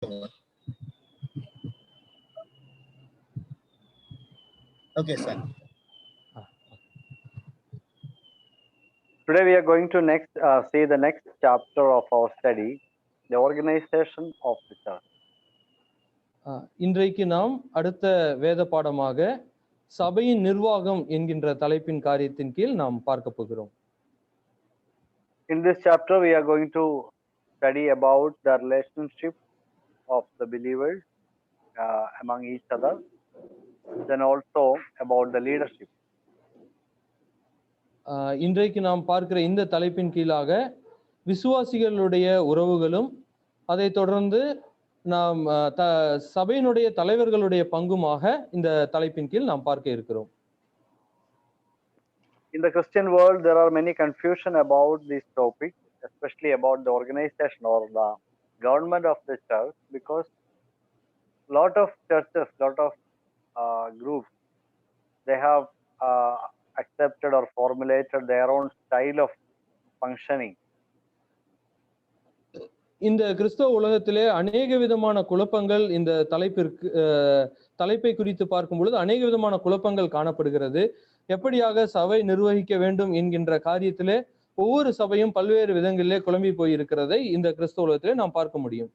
Okay, sir. Today we are going to see the next chapter of our study, the organization of the church. இன்றைக்கு நாம் அடுத்த வேத பாடமாக சபையின் நிர்வாகம் என்கின்ற தலைப்பின் காரியத்தின் கீழ் நாம் பார்க்க போகிறோம். In this chapter we are going to study about the relationship of the believers among each other, then also about the leadership. இன்றைக்கு நாம் பார்க்கிற இந்த தலைப்பின் கீழாக விசுவாசிகளுடைய உறவுகளும் அதை தொடர்ந்து நாம் சபையினுடைய தலைவர்களுடைய பங்குமாக இந்த தலைப்பின் கீழ் நாம் பார்க்க இருக்கிறோம். In the Christian world there are many confusion about this topic, especially about the organization or the government of the church, because lot of churches, lot of groups, they have accepted or formulated their own style of functioning. இந்த கிறிஸ்தவ உலகத்திலே அநேக விதமான குழப்பங்கள் இந்த தலைப்பை குறித்து பார்க்கும் பொழுது அநேக விதமான குழப்பங்கள் காணப்படுகிறது. எப்படியாக சபை நிர்வகிக்க வேண்டும் என்கின்ற காரியத்திலே ஒவ்வொரு சபையும் பல்வேறு விதங்களிலே குழம்பி போயிருக்கிறதை இந்த கிறிஸ்தவ உலகத்திலே நாம் பார்க்க முடியும்.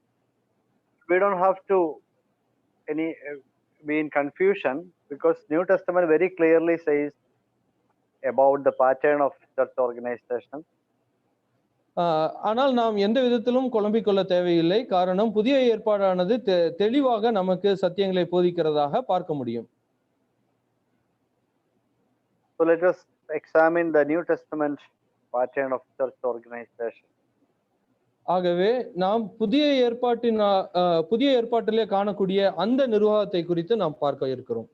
We don't have to be in confusion, because New Testament very clearly says about the pattern of church organization. ஆனால் நாம் எந்த விதத்திலும் குழம்பிக் கொள்ள தேவையில்லை. காரணம் புதிய ஏற்பாடானது தெளிவாக நமக்கு சத்தியங்களை போதிக்கிறதாக பார்க்க முடியும். So let us examine the New Testament pattern of church organization. ஆகவே நாம் புதிய ஏற்பாட்டிலே காணக்கூடிய அந்த நிர்வாகத்தை குறித்து நாம் பார்க்க இருக்கிறோம்.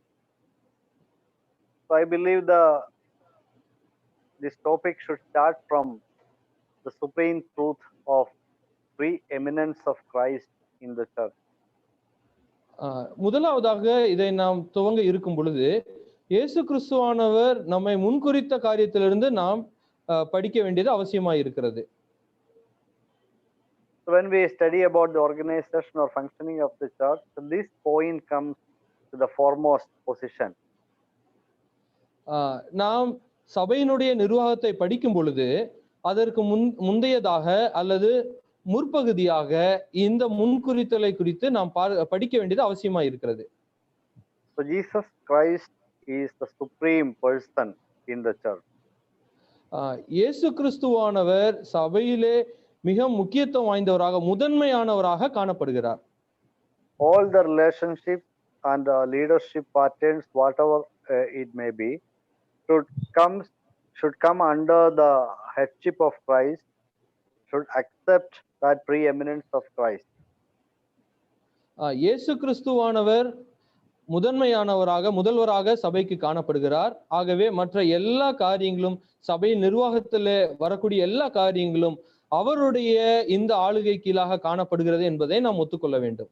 So I believe this topic should start from the supreme truth of preeminence of Christ in the church. முதலாவதாக இதை நாம் துவங்க இருக்கும் பொழுது இயேசு கிறிஸ்துவானவர் நம்மை முன்குறித்த காரியத்திலிருந்து நாம் படிக்க வேண்டியது அவசியமாய் இருக்கிறது. So when we study about the organization or functioning of the church, this point comes to the foremost position. நாம் சபையினுடைய நிர்வாகத்தை படிக்கும் பொழுது அதற்கு முந்தையதாக அல்லது முற்பகுதியாக இந்த முன்குறித்தலை குறித்து நாம் படிக்க வேண்டியது அவசியமா இருக்கிறது. So Jesus Christ is the supreme person in the church. இயேசு கிறிஸ்துவானவர் சபையிலே மிக முக்கியத்துவம் வாய்ந்தவராக முதன்மையானவராக காணப்படுகிறார். All the relationships and leadership patterns, whatever it may be, should come under the headship of Christ, should accept that preeminence of Christ. இயேசு கிறிஸ்துவானவர் முதல்வராக சபைக்கு காணப்படுகிறார். ஆகவே மற்ற எல்லா காரியங்களும் சபையின் நிர்வாகத்திலே வரக்கூடிய எல்லா காரியங்களும் அவருடைய இந்த ஆளுகை கீழாக காணப்படுகிறது என்பதை நாம் ஒத்துக்கொள்ள வேண்டும்.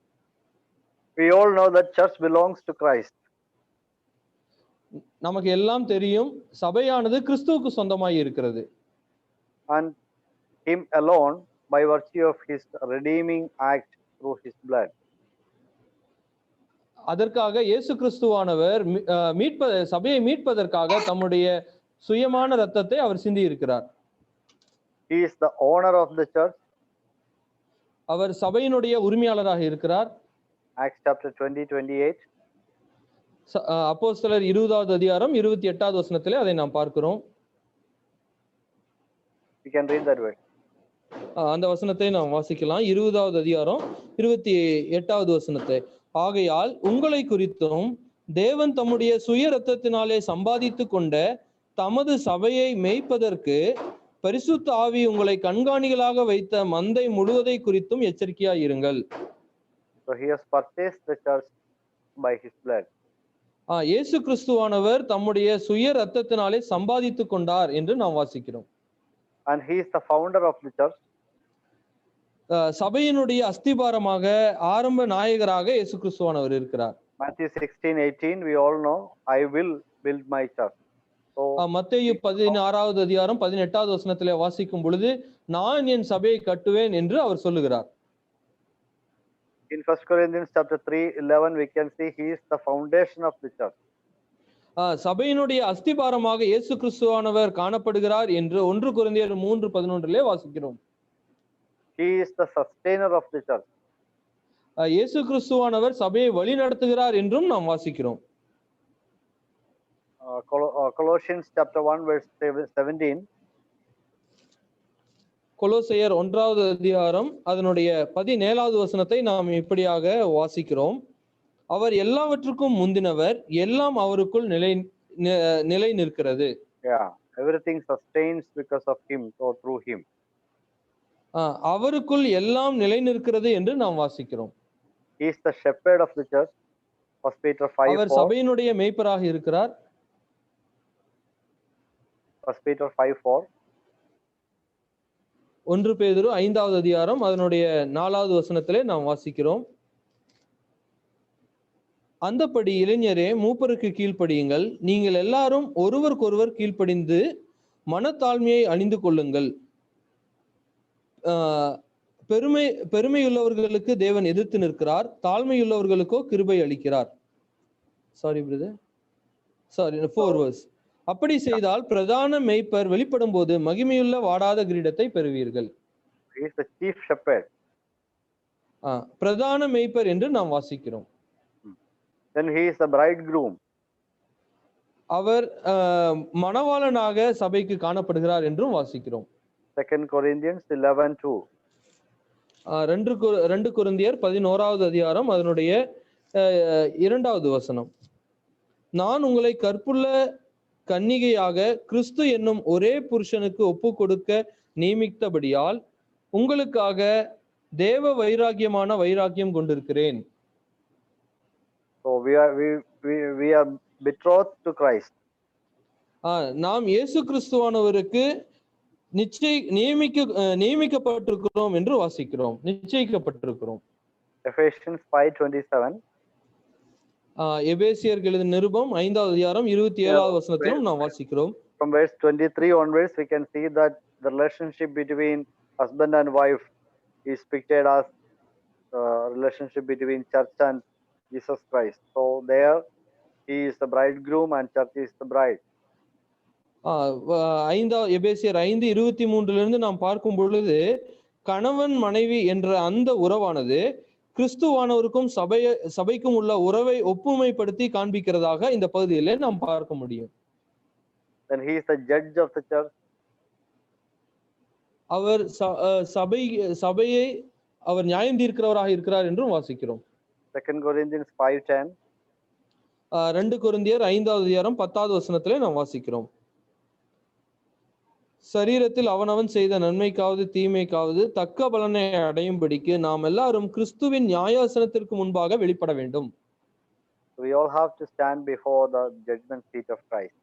We all know that church belongs to Christ. நமக்கு எல்லாம் தெரியும், சபையானது கிறிஸ்துவுக்கு சொந்தமாய் இருக்கிறது. And him alone, by virtue of his redeeming act through his blood. அதற்காக இயேசு கிறிஸ்துவானவர் சபையை மீட்பதற்காக தம்முடைய சுயமான இரத்தத்தை அவர் சிந்தி இருக்கிறார். He is the owner of the church. அவர் சபையினுடைய உரிமையாளராக இருக்கிறார். Acts chapter 20:28. அப்போஸ்தலர் 20வது அதிகாரம் 28வது வசனத்திலே அதை நாம் பார்க்கிறோம். We can read that word. அந்த வசனத்தை நாம் வாசிக்கலாம். 20வது அதிகாரம் 28வது வசனத்தை. ஆகையால் உங்களை குறித்தும் தேவன் தம்முடைய சுய இரத்தத்தினாலே சம்பாதித்து கொண்ட தமது சபையை மேய்ப்பதற்கு பரிசுத்த ஆவி உங்களை கண்காணிகளாக வைத்த மந்தை முழுவதை குறித்தும் எச்சரிக்கையாய் இருங்கள். So he has purchased the church by his blood. இயேசு கிறிஸ்துவானவர் தம்முடைய சுய இரத்தத்தினாலே சம்பாதித்து கொண்டார் என்று நாம் வாசிக்கிறோம். And he is the founder of the church. சபையினுடைய அஸ்திபாரமாக ஆரம்ப நாயகராக இயேசு கிறிஸ்துவானவர் இருக்கிறார். Matthew 16:18 we all know, I will build my church. So மத்தேயு 16வது அதிகாரம் 18வது வசனத்திலே வாசிக்கும் பொழுது நான் என் சபையை கட்டுவேன் என்று அவர் சொல்லுகிறார். In 1 Corinthians chapter 3:11, we can see he is the foundation of the church. சபையினுடைய அஸ்திபாரமாக இயேசு கிறிஸ்துவானவர் காணப்படுகிறார் என்று 1 கொரிந்தியர் 3:11 வாசிக்கிறோம். He is the sustainer of the church. இயேசு கிறிஸ்துவானவர் சபையை வழி நடத்துகிறார் என்றும் நாம் வாசிக்கிறோம். Colossians chapter 1 verse 17. கொலோசையர் 1வது அதிகாரம் அதனுடைய 17வது வசனத்தை நாம் இப்படியாக வாசிக்கிறோம். அவர் எல்லாவற்றுக்கும் முந்தினவர், எல்லாம் அவருக்குள் நிலை நிற்கிறது. Yeah, everything sustains because of him or through him. அவருக்குள் எல்லாம் நிலை நிற்கிறது என்று நாம் வாசிக்கிறோம். He is the shepherd of the church. 1 Peter 5:4. அவர் சபையினுடைய மேய்ப்பராக இருக்கிறார். 1 Peter 5:4. 1 பேதுரு 5வது அதிகாரம் அதனுடைய 4வது வசனத்திலே நாம் வாசிக்கிறோம். அந்தப்படி இளைஞரே மூப்பருக்கு கீழ்ப்படியுங்கள், நீங்கள் எல்லாரும் ஒருவருக்கொருவர் கீழ்ப்படிந்து மனத்தாழ்மையை அணிந்து கொள்ளுங்கள். பெருமையுள்ளவர்களுக்கு தேவன் எதிர்த்து நிற்கிறார், தாழ்மையுள்ளவர்களுக்கோ கிருபை அளிக்கிறார். Sorry brother, 4 verse. அப்படி செய்தால் பிரதான மேய்ப்பர் வெளிப்படும் போது மகிமையுள்ள வாடாத கிரீடத்தை பெறுவீர்கள். He is the chief shepherd. பிரதான மேய்ப்பர் என்று நாம் வாசிக்கிறோம். Then he is the bridegroom. அவர் மணவாளனாக சபைக்கு காணப்படுகிறார் என்றும் வாசிக்கிறோம். 2 Corinthians 11:2. 2 கொரிந்தியர் 11வது அதிகாரம் அதனுடைய 2வது வசனம். நான் உங்களை கற்புள்ள கன்னிகையாக கிறிஸ்து என்னும் ஒரே புருஷனுக்கு ஒப்பு கொடுக்க நியமித்தபடியால் உங்களுக்காக தேவ வைராக்கியம் கொண்டிருக்கிறேன். So we are betrothed to Christ. நாம் இயேசு கிறிஸ்துவானவருக்கு நியமிக்கப்பட்டிருக்கிறோம் என்று வாசிக்கிறோம், நிச்சயிக்கப்பட்டிருக்கிறோம். Ephesians 5:27. எபேசியருக்கு எழுதின நிருபம் 5வது அதிகாரம் 27வது வசனத்திலும் நாம் வாசிக்கிறோம். From verse 23 onwards, we can see that the relationship between husband and wife is pictured as relationship between church and Jesus Christ. So there he is the bridegroom and church is the bride. எபேசியர் 5:23 நாம் பார்க்கும் பொழுது கணவன் மனைவி என்ற அந்த உறவானது கிறிஸ்துவானவருக்கும் சபைக்கும் உள்ள உறவை ஒப்புமைப்படுத்தி காண்பிக்கிறதாக இந்த பகுதியிலே நாம் பார்க்க முடியும். Then he is the judge of the church. அவர் சபையை அவர் நியாயம் தீர்க்கிறவராக இருக்கிறார் என்றும் வாசிக்கிறோம். 2 Corinthians 5:10. 2 கொரிந்தியர் 5வது அதிகாரம் 10வது வசனத்திலே நாம் வாசிக்கிறோம். சரீரத்தில் அவனவன் செய்த நன்மைக்காவது தீமைக்காவது தக்க பலனை அடையும்படிக்கு நாம் எல்லாரும் கிறிஸ்துவின் நியாயாசனத்திற்கு முன்பாக வெளிப்பட வேண்டும். We all have to stand before the judgment seat of Christ.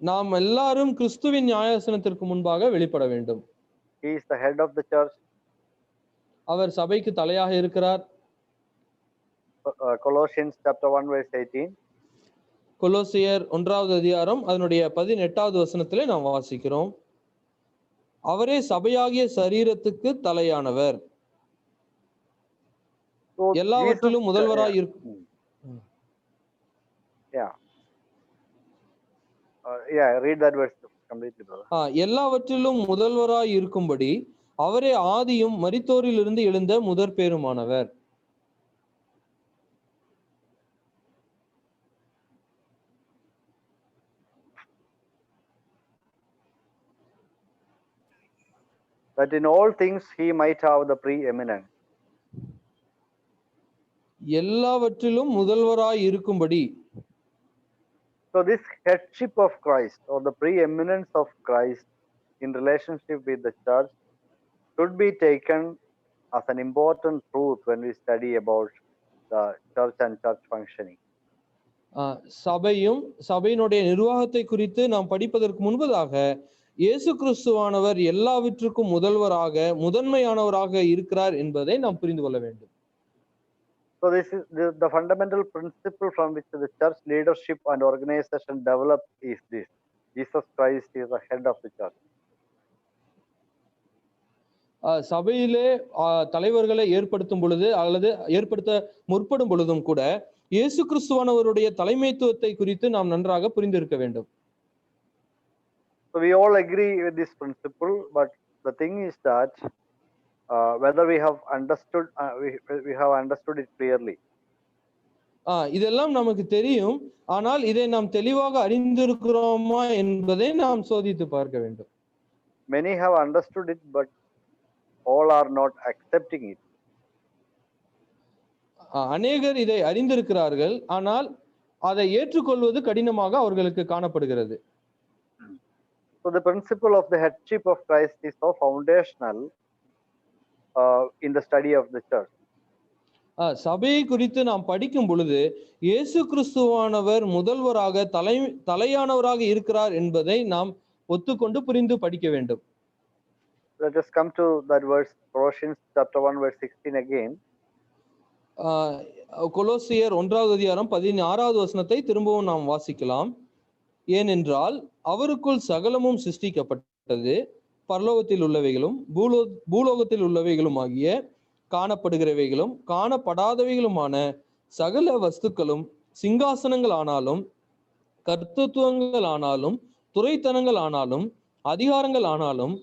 நாம் எல்லாரும் கிறிஸ்துவின் நியாயாசனத்திற்கு முன்பாக வெளிப்பட வேண்டும். He is the head of the church. அவர் சபைக்கு தலையாக இருக்கிறார். Colossians chapter 1 verse 18. கொலோசியர் 1வது அதிகாரம் அதனுடைய 18வது வசனத்திலே நாம் வாசிக்கிறோம். அவரே சபையாகிய சரீரத்துக்கு தலையானவர், எல்லாவற்றிலும் முதல்வராய் இருக்கும். Read that verse completely, brother. எல்லாவற்றிலும் முதல்வராய் இருக்கும்படி அவரே ஆதியும் மரித்தோரிலிருந்து எழுந்த முதற் பேருமானவர். That in all things he might have the preeminence. எல்லாவற்றிலும் முதல்வராய் இருக்கும்படி. So this headship of Christ or the preeminence of Christ in relationship with the church should be taken as an important truth when we study about the church and church functioning. சபையினுடைய நிர்வாகத்தை குறித்து நாம் படிப்பதற்கு முன்பதாக இயேசு கிறிஸ்துவானவர் எல்லாவற்றுக்கும் முதல்வராக முதன்மையானவராக இருக்கிறார் என்பதை நாம் புரிந்து கொள்ள வேண்டும். So this is the fundamental principle from which the church leadership and organization develop is this: Jesus Christ is the head of the church. சபையிலே தலைவர்களை ஏற்படுத்தும் பொழுது அல்லது ஏற்படுத்த முற்படும் பொழுதும் கூட இயேசு கிறிஸ்துவானவருடைய தலைமைத்துவத்தை குறித்து நாம் நன்றாக புரிந்திருக்க வேண்டும். So we all agree with this principle, but the thing is that whether we have understood it clearly. இதெல்லாம் நமக்கு தெரியும், ஆனால் இதை நாம் தெளிவாக அறிந்திருக்கிறோமா என்பதை நாம் சோதித்து பார்க்க வேண்டும். Many have understood it, but all are not accepting it. அநேகர் இதை அறிந்திருக்கிறார்கள், ஆனால் அதை ஏற்றுக்கொள்வது கடினமாக அவர்களுக்கு காணப்படுகிறது. So the principle of the headship of Christ is so foundational in the study of the church. சபையை குறித்து நாம் படிக்கும் பொழுது இயேசு கிறிஸ்துவானவர் முதல்வராக தலையானவராக இருக்கிறார் என்பதை நாம் ஒத்துக்கொண்டு புரிந்து படிக்க வேண்டும். Let us come to that verse, Colossians chapter 1 verse 16 again. கொலோசியர் 1வது அதிகாரம் 16வது வசனத்தை திரும்பவும் நாம் வாசிக்கலாம். ஏனென்றால் அவருக்குள் சகலமும் சிருஷ்டிக்கப்பட்டது, பரலோகத்தில் உள்ளவைகளும் பூலோகத்தில் உள்ளவைகளும் ஆகிய காணப்படுகிறவைகளும் காணப்படாதவைகளுமான சகல வஸ்துக்களும், சிங்காசனங்கள் ஆனாலும் கர்த்தத்துவங்கள் ஆனாலும் துரைத்தனங்கள் ஆனாலும் அதிகாரங்கள் ஆனாலும்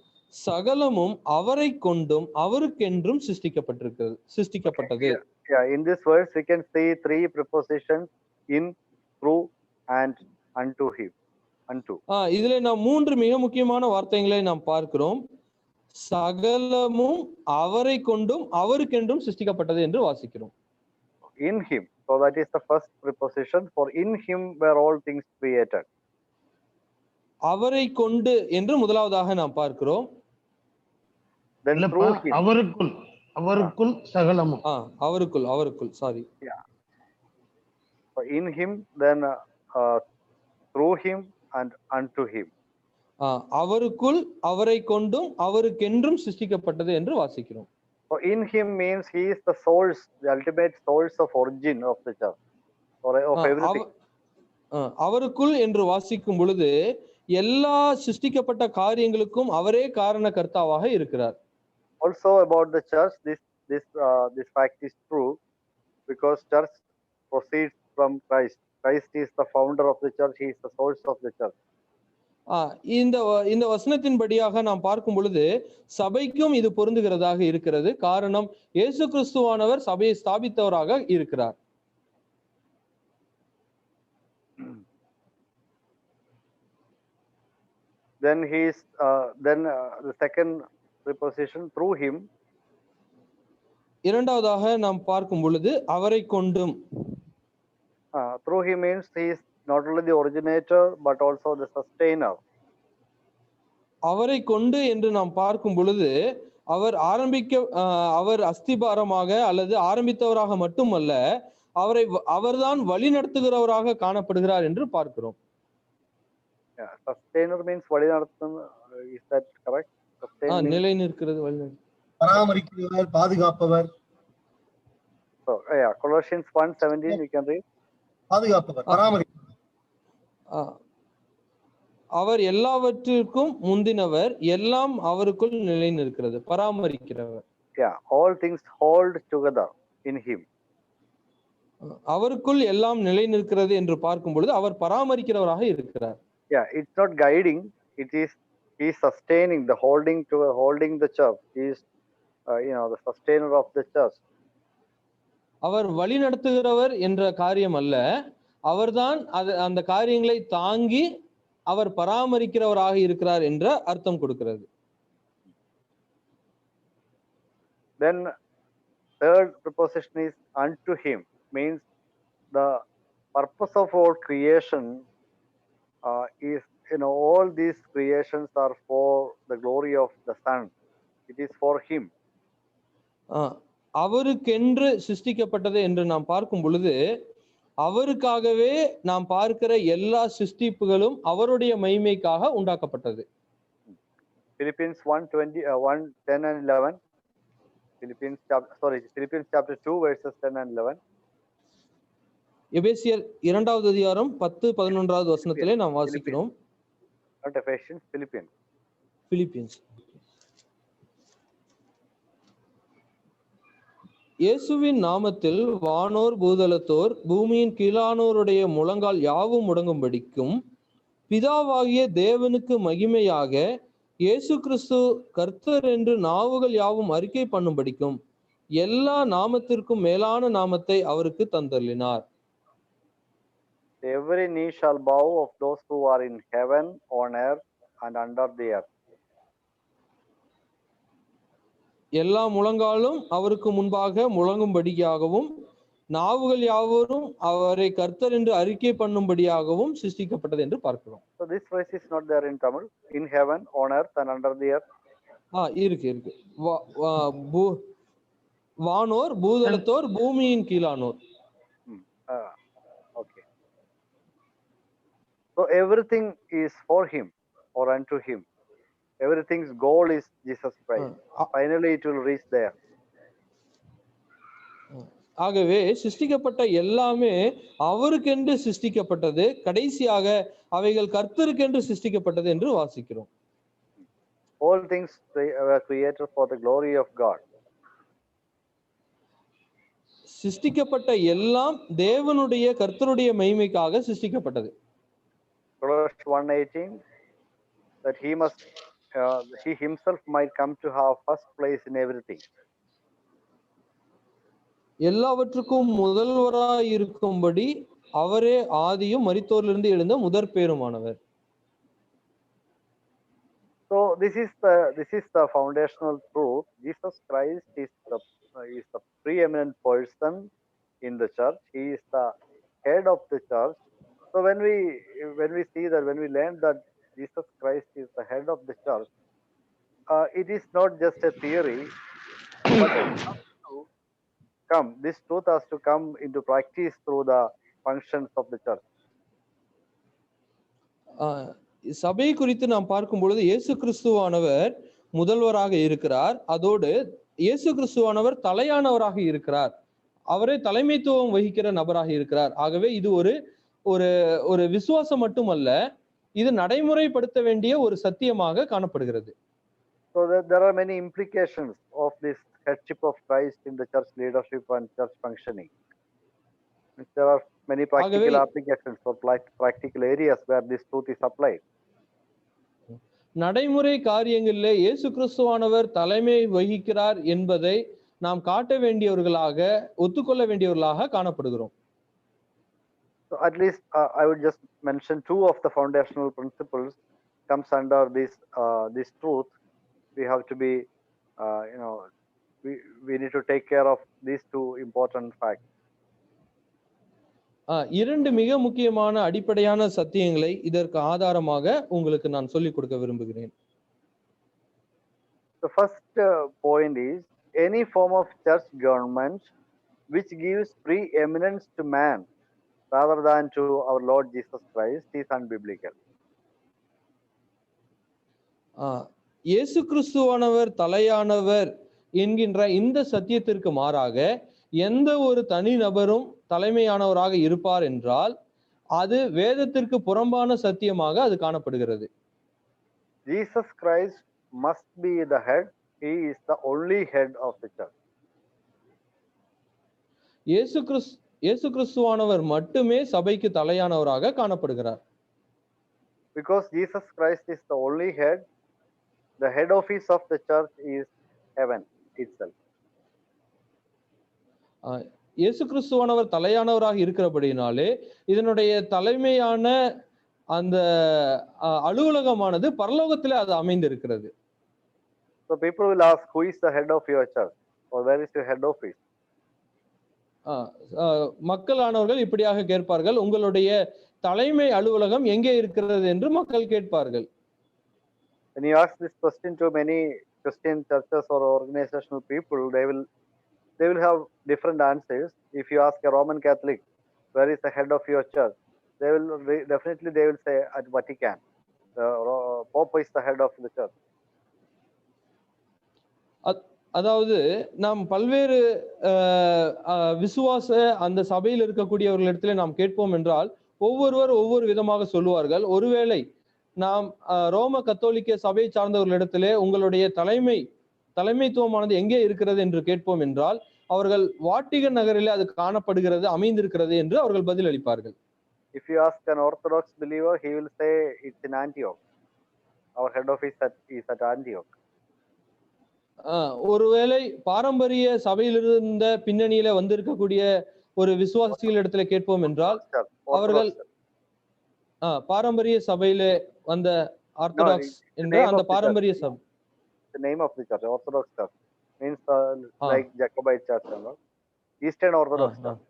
சகலமும் அவரை கொண்டும் அவருக்கென்றும் சிருஷ்டிக்கப்பட்டது. In this verse we can see three prepositions: in, through and unto him. இதுல நாம் மூன்று மிக முக்கியமான வார்த்தைகளை நாம் பார்க்கிறோம். சகலமும் அவரை கொண்டும் அவருக்கென்றும் சிருஷ்டிக்கப்பட்டது என்று வாசிக்கிறோம். In him, so that is the first preposition. For in him were all things created. அவரை கொண்டு என்று முதலாவதாக நாம் பார்க்கிறோம். Then through him, அவருக்குள் சகலமும், அவருக்குள் sorry. So in him, then through him and unto him. அவருக்குள் அவரை கொண்டும் அவருக்கென்றும் சிருஷ்டிக்கப்பட்டது என்று வாசிக்கிறோம். So in him means he is the source, the ultimate source of origin of the church, or of everything. அவருக்குள் என்று வாசிக்கும் பொழுது எல்லா சிருஷ்டிக்கப்பட்ட காரியங்களுக்கும் அவரே காரண கர்த்தாவாக இருக்கிறார். Also about the church, this fact is true because church proceeds from Christ. Christ is the founder of the church. He is the source of the church. இந்த வசனத்தின்படியாக நாம் பார்க்கும் பொழுது சபைக்கும் இது பொருந்துகிறதாக இருக்கிறது. காரணம், இயேசு கிறிஸ்துவானவர் சபையை ஸ்தாபித்தவராக இருக்கிறார். Then the second preposition, through him. இரண்டாவதாக நாம் பார்க்கும் பொழுது அவரை கொண்டும். Through him means he is not only the originator but also the sustainer. அவரை கொண்டு என்று நாம் பார்க்கும் பொழுது அவர் அஸ்திபாரமாக அல்லது ஆரம்பித்தவராக மட்டுமல்ல, அவர்தான் வழி நடத்துகிறவராக காணப்படுகிறார் என்று பார்க்கிறோம். Sustainer means வழி நடத்தும். Is that correct? நிலை நிற்கிறது, பராமரிக்கிறவர், பாதுகாப்பவர். So Colossians 1:17 you can read. பாதுகாப்பவர், பராமரிப்பவர். அவர் எல்லாவற்றிற்கும் முந்தினவர், எல்லாம் அவருக்குள் நிலை நிற்கிறது, பராமரிக்கிறவர். All things hold together in him. அவருக்குள் எல்லாம் நிலை நிற்கிறது என்று பார்க்கும் பொழுது அவர் பராமரிக்கிறவராக இருக்கிறார். It's not guiding, it is he is sustaining, the holding the church. He is the sustainer of the church. அவர் வழி நடத்துகிறவர் என்ற காரியம் அல்ல, அவர்தான் அந்த காரியங்களை தாங்கி அவர் பராமரிக்கிறவராக இருக்கிறார் என்ற அர்த்தம் கொடுக்கிறது. Then third preposition is unto him, means the purpose of all creation is, all these creations are for the glory of the Son. It is for him. அவருக்கென்று சிருஷ்டிக்கப்பட்டது என்று நாம் பார்க்கும் பொழுது அவருக்காகவே நாம் பார்க்கிற எல்லா சிருஷ்டிப்புகளும் அவருடைய மகிமைக்காக உண்டாக்கப்பட்டது. Philippians 1:10 and 11. Philippians chapter 2 verses 10 and 11. எபேசியர் 2வது அதிகாரம் 10-11வது வசனத்திலே நாம் வாசிக்கிறோம். Not Ephesians, Philippians. இயேசுவின் நாமத்தில் வானோர் பூதலத்தோர் பூமியின் கீழானோருடைய முழங்கால் யாவும் முடங்கும்படிக்கும் பிதாவாகிய தேவனுக்கு மகிமையாக இயேசு கிறிஸ்து கர்த்தர் என்று நாவுகள் யாவும் அறிக்கை பண்ணும்படிக்கும் எல்லா நாமத்திற்கும் மேலான நாமத்தை அவருக்கு தந்தள்ளினார். Every knee shall bow of those who are in heaven, on earth, and under the earth. எல்லா முழங்காலும் அவருக்கு முன்பாக முழங்கும்படியாகவும் நாவுகள் யாவரும் அவரை கர்த்தர் என்று அறிக்கை பண்ணும்படியாகவும் சிருஷ்டிக்கப்பட்டது என்று பார்க்கிறோம். So this phrase is not there in Tamil. In heaven, on earth, and under the earth. இருக்கு வானோர் பூதலத்தோர் பூமியின் கீழானோர். Okay. So everything is for him or unto him. Everything's goal is Jesus Christ. Finally it will reach there. ஆகவே சிருஷ்டிக்கப்பட்ட எல்லாமே அவருக்கென்று சிருஷ்டிக்கப்பட்டது, கடைசியாக அவைகள் கர்த்தருக்கென்று சிருஷ்டிக்கப்பட்டது என்று வாசிக்கிறோம். All things were created for the glory of God. சிருஷ்டிக்கப்பட்ட எல்லாம் தேவனுடைய கர்த்தருடைய மகிமைக்காக சிருஷ்டிக்கப்பட்டது. Verse 118, that he himself might come to have first place in everything. எல்லாவற்றுக்கும் முதல்வராய் இருக்கும்படி அவரே ஆதியும் மரித்தோரிலிருந்து எழுந்த முதற் பேருமானவர். So this is the foundational truth. Jesus Christ is the preeminent person in the church. He is the head of the church. So when we see that, when we learn that Jesus Christ is the head of the church, it is not just a theory, but it has to come. This truth has to come into practice through the functions of the church. சபை குறித்து நாம் பார்க்கும் பொழுது இயேசு கிறிஸ்துவானவர் முதல்வராக இருக்கிறார். அதோடு இயேசு கிறிஸ்துவானவர் தலையானவராக இருக்கிறார். அவரே தலைமைத்துவம் வகிக்கிற நபராக இருக்கிறார். ஆகவே இது ஒரு விசுவாசம் மட்டுமல்ல, இது நடைமுறைப்படுத்த வேண்டிய ஒரு சத்தியமாக காணப்படுகிறது. So there are many implications of this headship of Christ in the church leadership and church functioning. There are many practical applications or practical areas where this truth is applied. நடைமுறை காரியங்களிலே இயேசு கிறிஸ்துவானவர் தலைமை வகிக்கிறார் என்பதை நாம் காட்ட வேண்டியவர்களாக, ஒத்துக்கொள்ள வேண்டியவர்களாக காணப்படுகிறோம். So at least I would just mention two of the foundational principles comes under this truth. We have to be we need to take care of these two important facts. இரண்டு மிக முக்கியமான அடிப்படையான சத்தியங்களை இதற்கு ஆதாரமாக உங்களுக்கு நான் சொல்லிக் கொடுக்க விரும்புகிறேன். The first point is, any form of church government which gives preeminence to man rather than to our Lord Jesus Christ is unbiblical. இயேசு கிறிஸ்துவானவர் தலையானவர் என்கின்ற இந்த சத்தியத்திற்கு மாறாக எந்த ஒரு தனி நபரும் தலைமையானவராக இருப்பார் என்றால் அது வேதத்திற்கு புறம்பான சத்தியமாக அது காணப்படுகிறது. Jesus Christ must be the head. He is the only head of the church. இயேசு கிறிஸ்துவானவர் மட்டுமே சபைக்கு தலையானவராக காணப்படுகிறார். Because Jesus Christ is the only head, the head office of the church is heaven itself. இயேசு கிறிஸ்துவானவர் தலையானவராக இருக்கிறபடினாலே இதனுடைய தலைமையான அந்த அலுவலகமானது பரலோகத்திலே அது அமைந்திருக்கிறது. So people will ask, who is the head of your church, or where is your head office? மக்களானவர்கள் இப்படியாக கேட்பார்கள், உங்களுடைய தலைமை அலுவலகம் எங்கே இருக்கிறது என்று மக்கள் கேட்பார்கள். When you ask this question to many Christian churches or organizational people, they will have different answers. If you ask a Roman Catholic, where is the head of your church, they will definitely say at Vatican. The Pope is the head of the church. அதாவது நாம் பல்வேறு விசுவாச அந்த சபையில் இருக்கக்கூடியவர்களிடத்திலே நாம் கேட்போம் என்றால் ஒவ்வொருவர் ஒவ்வொரு விதமாக சொல்லுவார்கள். ஒருவேளை நாம் ரோம கத்தோலிக்க சபை சார்ந்தவர்களிடத்திலே உங்களுடைய தலைமைத்துவமானது எங்கே இருக்கிறது என்று கேட்போம் என்றால் அவர்கள் வாட்டிகன் நகரிலே அது காணப்படுகிறது, அமைந்திருக்கிறது என்று அவர்கள் பதில் அளிப்பார்கள். If you ask an Orthodox believer, he will say it's in Antioch. Our head office is at Antioch. ஒருவேளை பாரம்பரிய சபையில் இருந்த பின்னணியில வந்திருக்கக்கூடிய ஒரு விசுவாசிகள் இடத்துல கேட்போம் என்றால் அவர்கள் பாரம்பரிய சபையில வந்த ஆர்த்தடாக்ஸ் என்ற அந்த பாரம்பரிய சபை. The name of the church, Orthodox Church, means like Jacobite Church and all. Eastern Orthodox Church.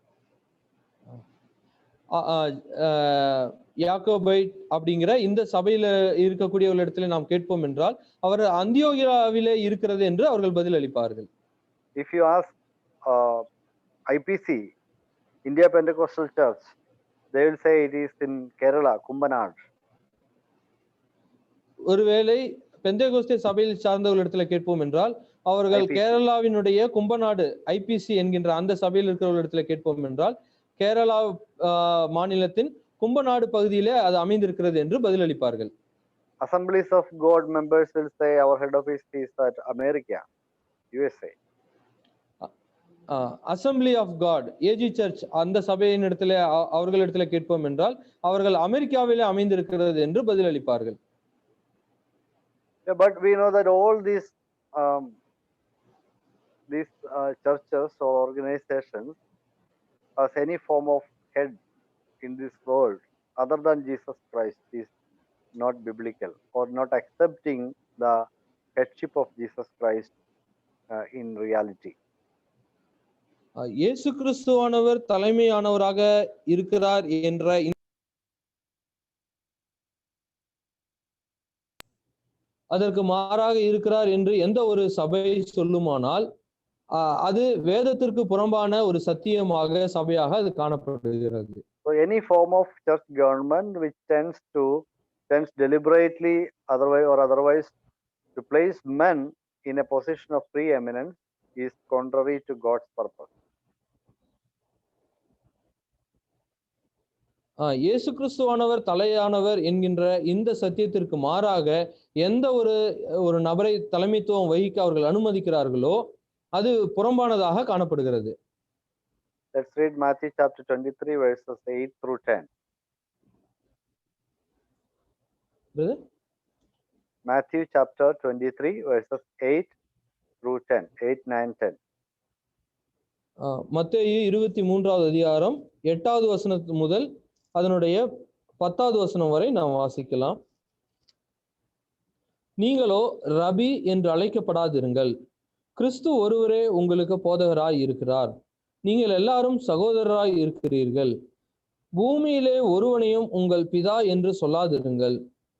யாக்கோபைட் அப்படிங்கிற இந்த சபையில இருக்கக்கூடிய ஒரு இடத்துல நாம் கேட்போம் என்றால் அவர் அந்தியோகியாவிலே இருக்கிறது என்று அவர்கள் பதில் அளிப்பார்கள். If you ask IPC, India Pentecostal Church, they will say it is in Kerala, Kumbanad. ஒருவேளை பெந்தேகோஸ்தே சபையில் சார்ந்தவர்கள் இடத்துல கேட்போம் என்றால் அவர்கள் கேரளாவினுடைய கும்பநாடு ஐபிசி என்கின்ற அந்த சபையில் இருக்கிறவர்கள் இடத்துல கேட்போம் என்றால் கேரளா மாநிலத்தின் கும்பநாடு பகுதியிலே அது அமைந்திருக்கிறது என்று பதிலளிப்பார்கள். Assemblies of God members will say our head office is at America, USA. Assembly of God AG church அந்த சபையின் இடத்துல அவர்கள் இடத்துல கேட்போம் என்றால் அவர்கள் அமெரிக்காவிலே அமைந்திருக்கிறது என்று பதிலளிப்பார்கள். But we know that all these churches or organizations as any form of head in this world other than Jesus Christ is not biblical or not accepting the headship of Jesus Christ in reality. இயேசு கிறிஸ்துவானவர் தலைமையானவராக இருக்கிறார் என்ற அதற்கு மாறாக இருக்கிறார் என்று எந்த ஒரு சபை சொல்லுமானால் அது வேதத்திற்கு புறம்பான ஒரு சத்தியமாக சபையாக அது காணப்படுகிறது. So any form of church government which tends deliberately otherwise to place men in a position of preeminence is contrary to God's purpose. இயேசு கிறிஸ்துவானவர் தலையானவர் என்கின்ற இந்த சத்தியத்திற்கு மாறாக எந்த ஒரு நபரை தலைமைத்துவம் வகிக்க அவர்கள் அனுமதிக்கிறார்களோ அது புறம்பானதாக காணப்படுகிறது. Let's read Matthew chapter 23 verses 8 through 10. Brother? Matthew chapter 23 verses 8 through 10. 8, 9, 10. மத்தேயு 23வது அதிகாரம் 8வது வசனம் முதல் அதனுடைய 10வது வசனம் வரை நாம் வாசிக்கலாம். நீங்களோ ரபி என்று அழைக்கப்படாதிருங்கள், கிறிஸ்து ஒருவரே உங்களுக்கு போதகராய் இருக்கிறார். நீங்கள் எல்லாரும் சகோதரராய் இருக்கிறீர்கள். பூமியிலே ஒருவனையும் உங்கள் பிதா என்று சொல்லாதிருங்கள்,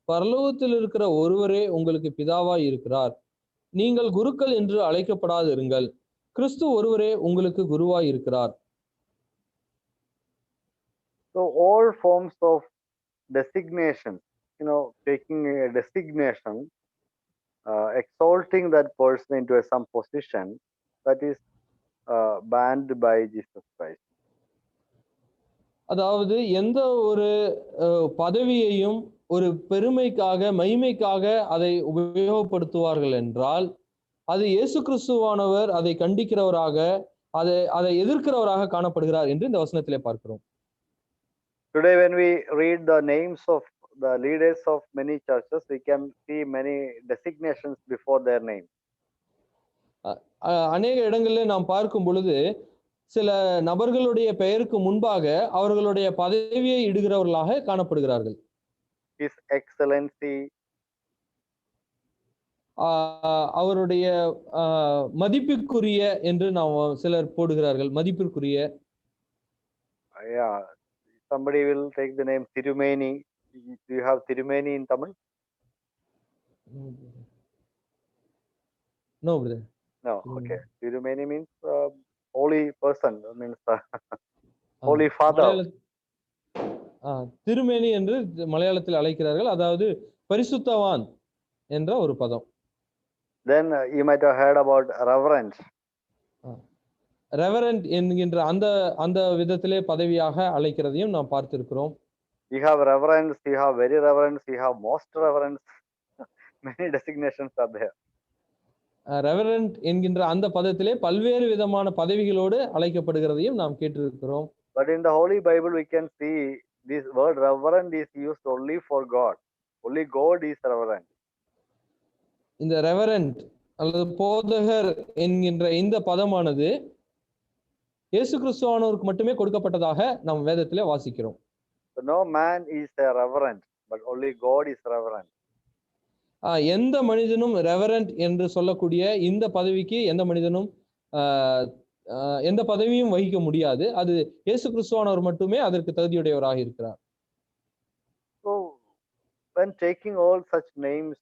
பரலோகத்தில் இருக்கிற ஒருவரே உங்களுக்கு பிதாவாய் இருக்கிறார். நீங்கள் குருக்கள் என்று அழைக்கப்படாதிருங்கள், கிறிஸ்து ஒருவரே உங்களுக்கு குருவாய் இருக்கிறார். So all forms of designation, taking a designation, exalting that person into some position, that is banned by Jesus Christ. அதாவது எந்த ஒரு பதவியையும் ஒரு பெருமைக்காக மகிமைக்காக அதை உபயோகப்படுத்துவார்கள் என்றால் அது இயேசு கிறிஸ்துவானவர் அதை கண்டிக்கிறவராக அதை எதிர்க்கிறவராக காணப்படுகிறார் என்று இந்த வசனத்திலே பார்க்கிறோம். Today when we read the names of the leaders of many churches, we can see many designations before their name. அநேக இடங்களிலே நாம் பார்க்கும் பொழுது சில நபர்களுடைய பெயருக்கு முன்பாக அவர்களுடைய பதவியை இடுகிறவர்களாக காணப்படுகிறார்கள். His Excellency, அவருடைய மதிப்பிற்குரிய என்று நாம் சிலர் போடுகிறார்கள். மதிப்பிற்குரிய. Yeah, somebody will take the name Tirumeni. Do you have Tirumeni in Tamil? No, brother. No, okay. Tirumeni means holy person, means holy father. திருமேனி என்று மலையாளத்தில் அழைக்கிறார்கள், அதாவது பரிசுத்தவான் என்ற ஒரு பதம். Then you might have heard about reverend. Reverend என்கின்ற அந்த விதத்திலே பதவியாக அழைக்கிறதையும் நாம் பார்த்திருக்கிறோம். You have reverends, you have very reverends, you have most reverends. Many designations are there. Reverend என்கின்ற அந்த பதத்திலே பல்வேறு விதமான பதவிகளோடு அழைக்கப்படுகிறதையும் நாம் கேட்டிருக்கிறோம். But in the Holy Bible, we can see this word reverend is used only for God. Only God is reverend. இந்த reverend அல்லது போதகர் என்கின்ற இந்த பதமானது இயேசு கிறிஸ்துவானவருக்கு மட்டுமே கொடுக்கப்பட்டதாக நாம் வேதத்திலே வாசிக்கிறோம். So no man is a reverend, but only God is reverend. எந்த மனிதனும் ரெவரண்ட் என்று சொல்லக்கூடிய இந்த பதவிக்கு எந்த மனிதனும் எந்த பதவியும் வகிக்க முடியாது. அது இயேசு கிறிஸ்துவானவர் மட்டுமே அதற்கு தகுதியுடையவராக இருக்கிறார். So when taking all such names,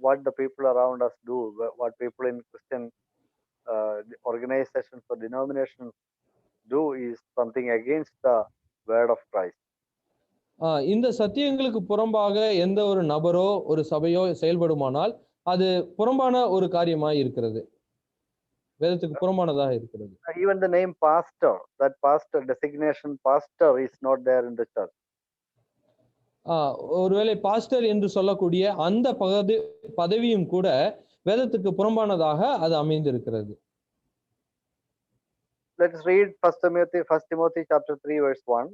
what the people around us do, what people in Christian organizations or denominations do is something against the word of Christ. இந்த சத்தியங்களுக்கு புறம்பாக எந்த ஒரு நபரோ ஒரு சபையோ செயல்படுமானால் அது புறம்பான ஒரு காரியமாய் இருக்கிறது, வேதத்துக்கு புறம்பானதாக இருக்கிறது. Even the name pastor, that pastor designation pastor is not there in the church. ஒருவேளை பாஸ்டர் என்று சொல்லக்கூடிய அந்த பதவியும் கூட வேதத்துக்கு புறம்பானதாக அது அமைந்திருக்கிறது. Let's read 1 Timothy chapter 3 verse 1.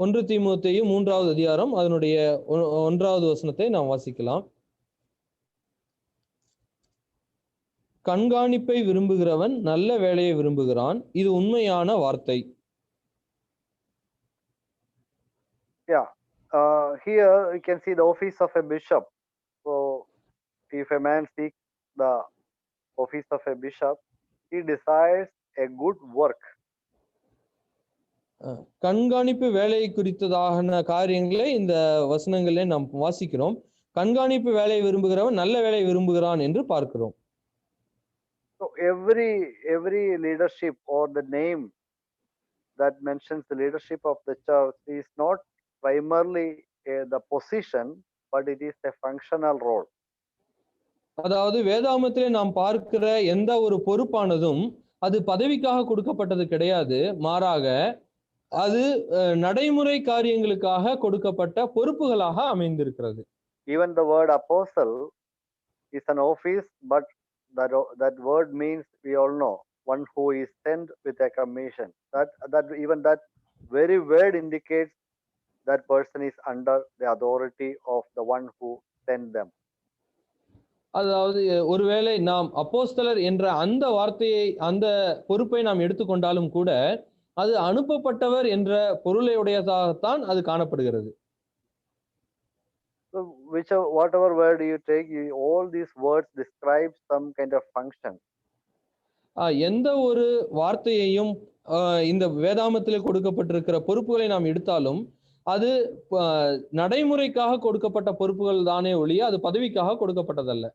1 தீமோத்தேயு 3வது அதிகாரம் அதனுடைய 1வது வசனத்தை நாம் வாசிக்கலாம். கண்காணிப்பை விரும்புகிறவன் நல்ல வேலையை விரும்புகிறான், இது உண்மையான வார்த்தை. Yeah. Here you can see the office of a bishop. So if a man seeks the office of a bishop, he desires a good work. கண்காணிப்பு வேலை குறித்ததான காரியங்களை இந்த வசனங்களிலே நாம் வாசிக்கிறோம். கண்காணிப்பு வேலையை விரும்புகிறவன் நல்ல வேலையை விரும்புகிறான் என்று பார்க்கிறோம். So every leadership or the name that mentions the leadership of the church is not primarily the position, but it is a functional role. அதாவது வேதாகமத்திலே நாம் பார்க்கிற எந்த ஒரு பொறுப்பானதும் அது பதவிக்காக கொடுக்கப்பட்டது கிடையாது, மாறாக அது நடைமுறை காரியங்களுக்காக கொடுக்கப்பட்ட பொறுப்புகளாக அமைந்திருக்கிறது. Even the word apostle is an office, but that word means, we all know, one who is sent with a commission. That very word indicates that person is under the authority of the one who sent them. அதாவது ஒருவேளை நாம் அப்போஸ்தலர் என்ற அந்த வார்த்தையை அந்த பொறுப்பை நாம் எடுத்துக்கொண்டாலும் கூட அது அனுப்பப்பட்டவர் என்ற பொருளையுடையதாகத்தான் அது காணப்படுகிறது. So whatever word you take, all these words describe some kind of function. எந்த ஒரு வார்த்தையையும் இந்த வேதாகமத்திலே கொடுக்கப்பட்டிருக்கிற பொறுப்புகளை நாம் எடுத்தாலும் அது நடைமுறைக்காக கொடுக்கப்பட்ட பொறுப்புகள் தானே ஒழிய அது பதவிக்காக கொடுக்கப்பட்டதல்ல.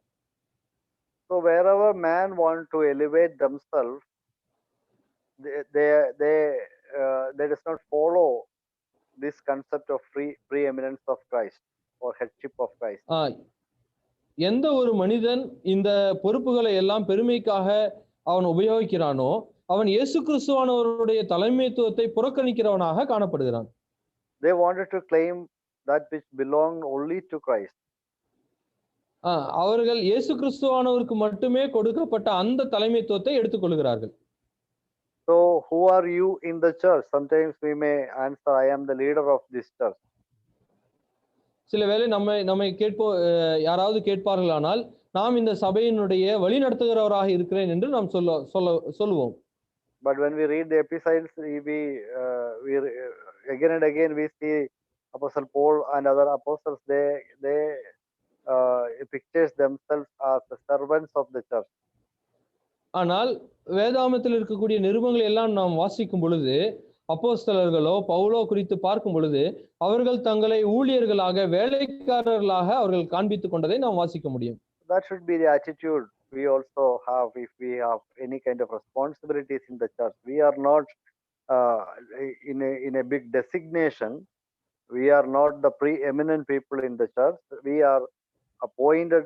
So wherever man want to elevate themselves, they does not follow this concept of preeminence of Christ or headship of Christ. எந்த ஒரு மனிதன் இந்த பொறுப்புகளை எல்லாம் பெருமைக்காக அவன் உபயோகிக்கிறானோ அவன் இயேசு கிறிஸ்துவானவருடைய தலைமைத்துவத்தை புறக்கணிக்கிறவனாக காணப்படுகிறான். They wanted to claim that which belonged only to Christ. அவர்கள் இயேசு கிறிஸ்துவானவருக்கு மட்டுமே கொடுக்கப்பட்ட அந்த தலைமைத்துவத்தை எடுத்துக்கொள்கிறார்கள். So who are you in the church? Sometimes we may answer, I am the leader of this church. சில வேளை நம்மை யாராவது கேட்பார்களானால் நாம் இந்த சபையினுடைய வழி நடத்துகிறவராக இருக்கிறேன் என்று நாம் சொல்லுவோம். But when we read the epistles, we again and again we see Apostle Paul and other apostles, they pictures themselves as the servants of the church. ஆனால் வேதாகமத்தில் இருக்கக்கூடிய நிருபங்களை எல்லாம் நாம் வாசிக்கும் பொழுது அப்போஸ்தலர்களோ பவுலோ குறித்து பார்க்கும் பொழுது அவர்கள் தங்களை ஊழியர்களாக வேலைக்காரர்களாக அவர்கள் காண்பித்துக் கொண்டதை நாம் வாசிக்க முடியும். That should be the attitude we also have if we have any kind of responsibilities in the church. We are not in a big designation. We are not the preeminent people in the church. We are appointed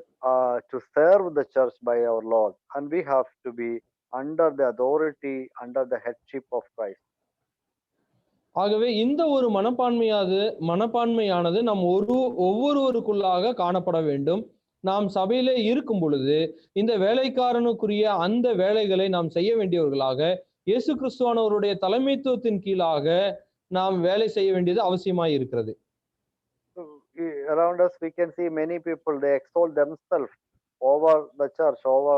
to serve the church by our Lord, and we have to be under the authority, under the headship of Christ. ஆகவே இந்த ஒரு மனப்பான்மையானது நம் ஒவ்வொருவருக்குள்ளாக காணப்பட வேண்டும். நாம் சபையிலே இருக்கும் பொழுது இந்த வேலைக்காரனுக்குரிய அந்த வேலைகளை நாம் செய்ய வேண்டியவர்களாக இயேசு கிறிஸ்துவானவருடைய தலைமைத்துவத்தின் கீழாக நாம் வேலை செய்ய வேண்டியது அவசியமாய் இருக்கிறது. Around us we can see many people, they exalt themselves over the church, over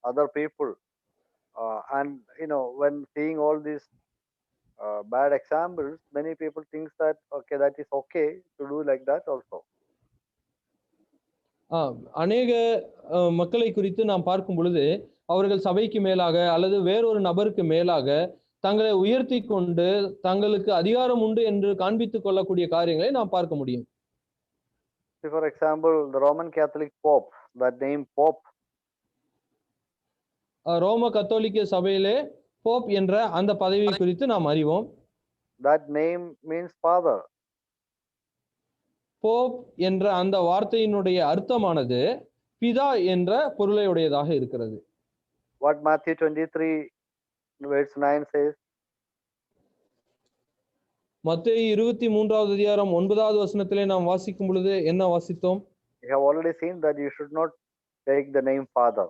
other people, and when seeing all these bad examples, many people think that okay, that is okay to do like that also. அநேக மக்களை குறித்து நாம் பார்க்கும் பொழுது அவர்கள் சபைக்கு மேலாக அல்லது வேறொரு நபருக்கு மேலாக தங்களை உயர்த்தி கொண்டு தங்களுக்கு அதிகாரம் உண்டு என்று காண்பித்துக் கொள்ளக்கூடிய காரியங்களை நாம் பார்க்க முடியும். For example, the Roman Catholic Pope, that name Pope, ரோம கத்தோலிக்க சபையிலே போப் என்ற அந்த பதவியை குறித்து நாம் அறிவோம். that name means father. Pope என்ற அந்த வார்த்தையினுடைய அர்த்தமானது பிதா என்ற பொருளை உடையதாக இருக்கிறது. What Matthew 23 verse 9 says? மத்தேயு 23வது அதிகாரம் 9வது வசனத்திலே நாம் வாசிக்கும் பொழுது என்ன வாசித்தோம்? We have already seen that you should not take the name father.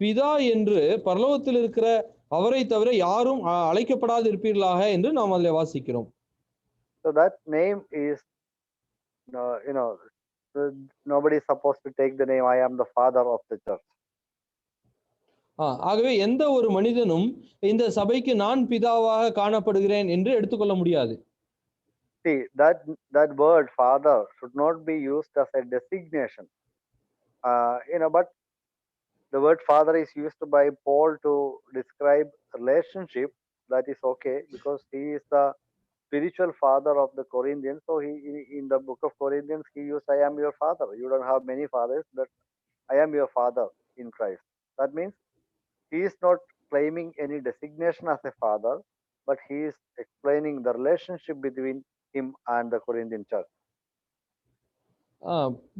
பிதா என்று பரலோகத்தில் இருக்கிற அவரை தவிர யாரும் அழைக்கப்படாது இருப்பீர்களாக என்று நாம் அதில் வாசிக்கிறோம். So that name is, nobody is supposed to take the name I am the father of the church. ஆகவே எந்த ஒரு மனிதனும் இந்த சபைக்கு நான் பிதாவாக காணப்படுகிறேன் என்று எடுத்துக்கொள்ள முடியாது. See, that word father should not be used as a designation. But the word father is used by Paul to describe relationship. That is okay because he is the spiritual father of the Corinthians. So he, in the book of Corinthians, he used I am your father. You don't have many fathers, but I am your father in Christ. That means he is not claiming any designation as a father, but he is explaining the relationship between him and the Corinthian church.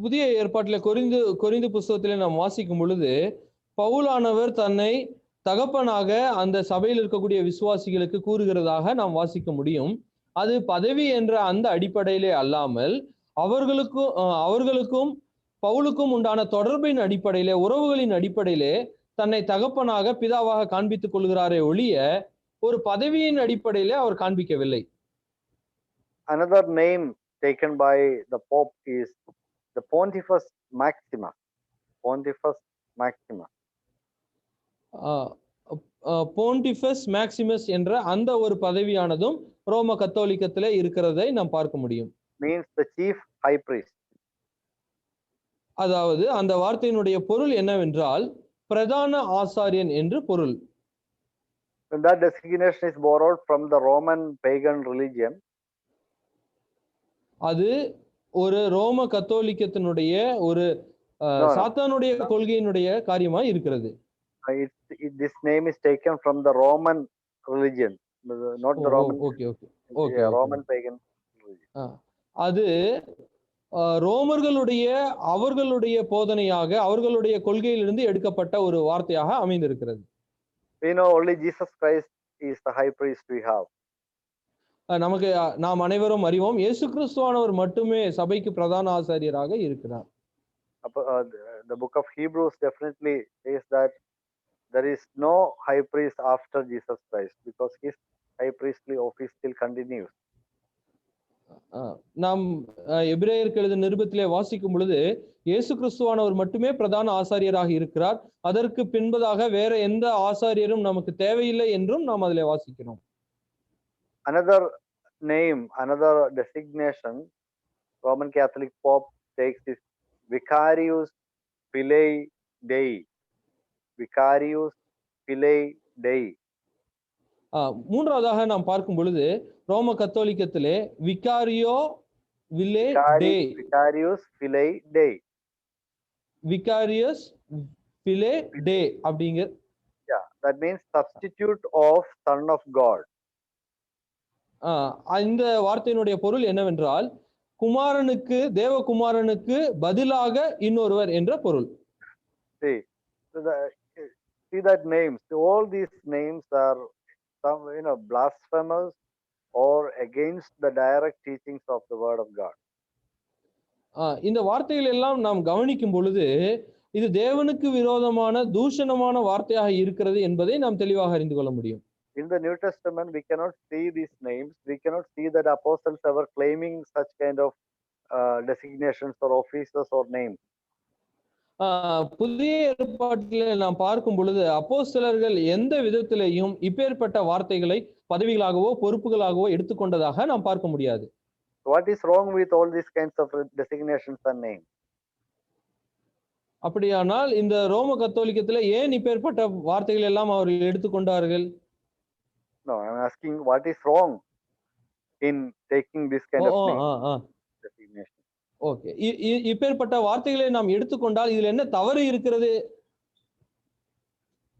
புதிய ஏற்பாட்டிலே Corinth புஸ்தகத்திலே நாம் வாசிக்கும் பொழுது பவுலானவர் தன்னை தகப்பனாக அந்த சபையில் இருக்கக்கூடிய விசுவாசிகளுக்கு கூறுகிறதாக நாம் வாசிக்க முடியும். அது பதவி என்ற அந்த அடிப்படையிலே அல்லாமல் அவர்களுக்கும் பவுலுக்கும் உண்டான தொடர்பின் அடிப்படையிலே, உறவுகளின் அடிப்படையிலே தன்னை தகப்பனாக பிதாவாக காண்பித்துக் கொள்கிறாரே ஒழிய ஒரு பதவியின் அடிப்படையிலே அவர் காண்பிக்கவில்லை. Another name taken by the Pope is the Pontifex Maximus. Pontifex Maximus. Pontifex Maximus என்ற அந்த ஒரு பதவியானதும் ரோம கத்தோலிக்கத்திலே இருக்கிறதை நாம் பார்க்க முடியும். Means the chief high priest. அதாவது அந்த வார்த்தையினுடைய பொருள் என்னவென்றால் பிரதான ஆசாரியன் என்று பொருள். That designation is borrowed from the Roman pagan religion. அது ஒரு ரோம கத்தோலிக்கத்தினுடைய ஒரு சாத்தானுடைய கொள்கையினுடைய காரியமாய் இருக்கிறது. This name is taken from the Roman religion, not the Roman. Okay. Roman pagan religion. அது ரோமர்களுடைய அவர்களுடைய போதனையாக அவர்களுடைய கொள்கையிலிருந்து எடுக்கப்பட்ட ஒரு வார்த்தையாக அமைந்திருக்கிறது. We know only Jesus Christ is the high priest we have. நமக்கு நாம் அனைவரும் அறிவோம் இயேசு கிறிஸ்துவானவர் மட்டுமே சபைக்கு பிரதான ஆசாரியராக இருக்கிறார். The book of Hebrews definitely says that there is no high priest after Jesus Christ because his high priestly office still continues. நாம் எபிரேயருக்கு எழுதின நிருபத்திலே வாசிக்கும் பொழுது இயேசு கிறிஸ்துவானவர் மட்டுமே பிரதான ஆசாரியராக இருக்கிறார், அதற்கு பின்பதாக வேற எந்த ஆசாரியரும் நமக்கு தேவையில்லை என்றும் நாம் அதிலே வாசிக்கிறோம். Another name, another designation Roman Catholic Pope takes is Vicarius Filii Dei. Vicarius Filii Dei. மூன்றாவதாக நாம் பார்க்கும் பொழுது ரோம கத்தோலிக்கத்திலே விகாரியோ விலே டே. Vicarius Filii Dei. Vicarius Filii Dei அப்படிங்கிற. Yeah, that means substitute of Son of God. இந்த வார்த்தையினுடைய பொருள் என்னவென்றால் குமாரனுக்கு தேவகுமாரனுக்கு பதிலாக இன்னொருவர் என்ற பொருள். See that names, all these names are some blasphemous or against the direct teachings of the word of God. இந்த வார்த்தைகள் எல்லாம் நாம் கவனிக்கும் பொழுது இது தேவனுக்கு விரோதமான தூஷணமான வார்த்தையாக இருக்கிறது என்பதை நாம் தெளிவாக அறிந்து கொள்ள முடியும். In the New Testament, we cannot see these names. We cannot see that apostles ever claiming such kind of designations or offices or names. புதிய ஏற்பாட்டிலே நாம் பார்க்கும் பொழுது அப்போஸ்தலர்கள் எந்த விதத்திலேயும் இப்பேற்பட்ட வார்த்தைகளை பதவிகளாகவோ பொறுப்புகளாகவோ எடுத்துக்கொண்டதாக நாம் பார்க்க முடியாது. What is wrong with all these kinds of designations and names? அப்படியானால் இந்த ரோம கத்தோலிக்கத்துல ஏன் இப்பேற்பட்ட வார்த்தைகள் எல்லாம் அவர்கள் எடுத்துக்கொண்டார்கள்? No, I'm asking what is wrong in taking this kind of name designation. Okay, இப்பேற்பட்ட வார்த்தைகளை நாம் எடுத்துக்கொண்டால் இதில் என்ன தவறு இருக்கிறது?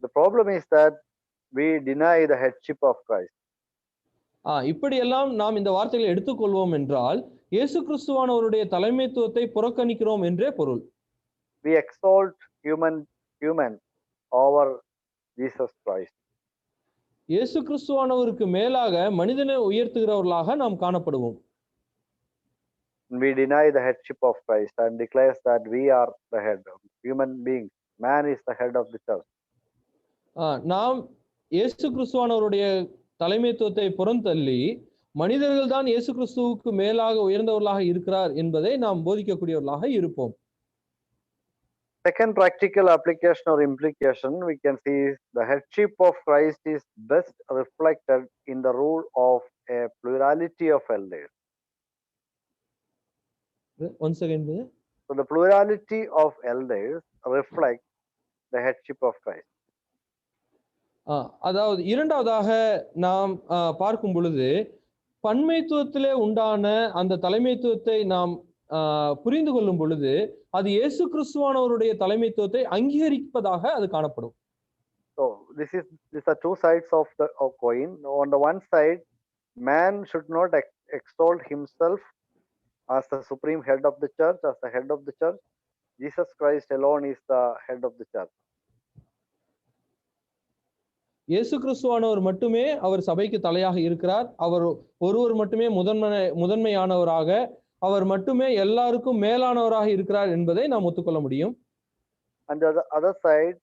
The problem is that we deny the headship of Christ. இப்படி எல்லாம் நாம் இந்த வார்த்தைகளை எடுத்துக்கொள்வோம் என்றால் இயேசு கிறிஸ்துவானவருடைய தலைமைத்துவத்தை புறக்கணிக்கிறோம் என்றே பொருள். We exalt human over Jesus Christ. இயேசு கிறிஸ்துவானவருக்கு மேலாக மனிதனை உயர்த்துகிறவர்களாக நாம் காணப்படுவோம். We deny the headship of Christ and declares that we are the head of human beings. Man is the head of the church. நாம் இயேசு கிறிஸ்துவானவருடைய தலைமைத்துவத்தை புறந்தள்ளி மனிதர்கள் தான் இயேசு கிறிஸ்துவுக்கு மேலாக உயர்ந்தவர்களாக இருக்கிறார் என்பதை நாம் போதிக்கக்கூடியவர்களாக இருப்போம். Second practical application or implication we can see is the headship of Christ is best reflected in the rule of a plurality of elders. Once again. So the plurality of elders reflect the headship of Christ. அதாவது இரண்டாவதாக நாம் பார்க்கும் பொழுது பன்மைத்துவத்திலே உண்டான அந்த தலைமைத்துவத்தை நாம் புரிந்து கொள்ளும் பொழுது அது இயேசு கிறிஸ்துவானவருடைய தலைமைத்துவத்தை அங்கீகரிப்பதாக அது காணப்படும். So these are two sides of the coin. On the one side, man should not exalt himself as the supreme head of the church, as the head of the church. Jesus Christ alone is the head of the church. இயேசு கிறிஸ்துவானவர் மட்டுமே அவர் சபைக்கு தலையாக இருக்கிறார். அவர் ஒருவர் மட்டுமே முதன்மையானவராக, அவர் மட்டுமே எல்லாருக்கும் மேலானவராக இருக்கிறார் என்பதை நாம் ஒத்துக்கொள்ள முடியும். And the other side,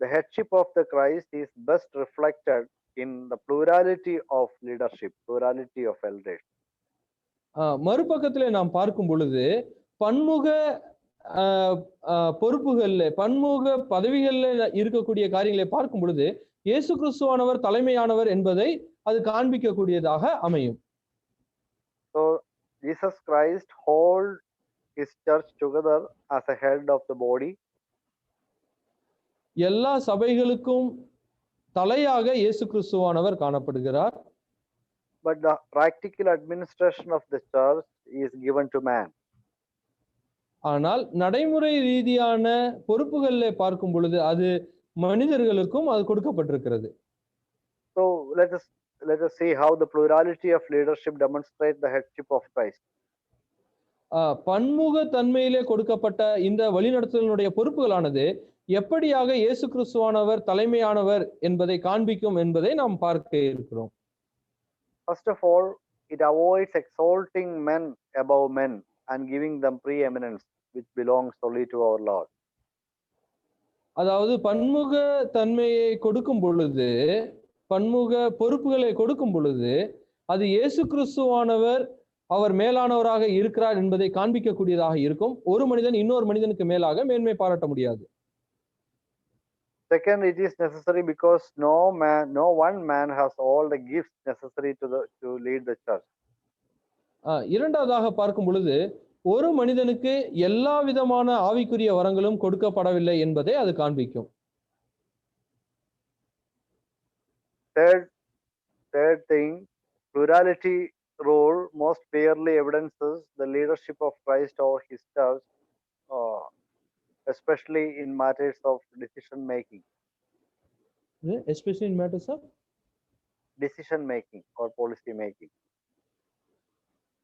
the headship of the Christ is best reflected in the plurality of leadership, plurality of elders. மறுபக்கத்திலே நாம் பார்க்கும் பொழுது பன்முக பொறுப்புகள்ல பன்முக பதவிகள்ல இருக்கக்கூடிய காரியங்களை பார்க்கும் பொழுது இயேசு கிறிஸ்துவானவர் தலைமையானவர் என்பதை அது காண்பிக்கக்கூடியதாக அமையும். So Jesus Christ hold his church together as a head of the body. எல்லா சபைகளுக்கும் தலையாக இயேசு கிறிஸ்துவானவர் காணப்படுகிறார். But the practical administration of the church is given to man. ஆனால் நடைமுறை ரீதியான பொறுப்புகளை பார்க்கும் பொழுது அது மனிதர்களுக்கும் அது கொடுக்கப்பட்டிருக்கிறது. So let us see how the plurality of leadership demonstrates the headship of Christ. பன்முக தன்மையிலே கொடுக்கப்பட்ட இந்த வழிநடத்தலினுடைய பொறுப்புகளானது எப்படியாக இயேசு கிறிஸ்துவானவர் தலைமையானவர் என்பதை காண்பிக்கும் என்பதை நாம் பார்க்க இருக்கிறோம். First of all, it avoids exalting men above men and giving them preeminence which belongs only to our Lord. அதாவது பன்முக தன்மையை கொடுக்கும் பொழுது, பன்முக பொறுப்புகளை கொடுக்கும் பொழுது அது இயேசு கிறிஸ்துவானவர் அவர் மேலானவராக இருக்கிறார் என்பதை காண்பிக்கக்கூடியதாக இருக்கும். ஒரு மனிதன் இன்னொரு மனிதனுக்கு மேலாக மேன்மை பாராட்ட முடியாது. Second, it is necessary because no one man has all the gifts necessary to lead the church. இரண்டாவதாக பார்க்கும் பொழுது ஒரு மனிதனுக்கு எல்லா விதமான ஆவிக்குரிய வரங்களும் கொடுக்கப்படவில்லை என்பதை அது காண்பிக்கும். Third thing, plurality role most clearly evidences the leadership of Christ over his church, especially in matters of decision making. Especially in matters of decision making or policy making.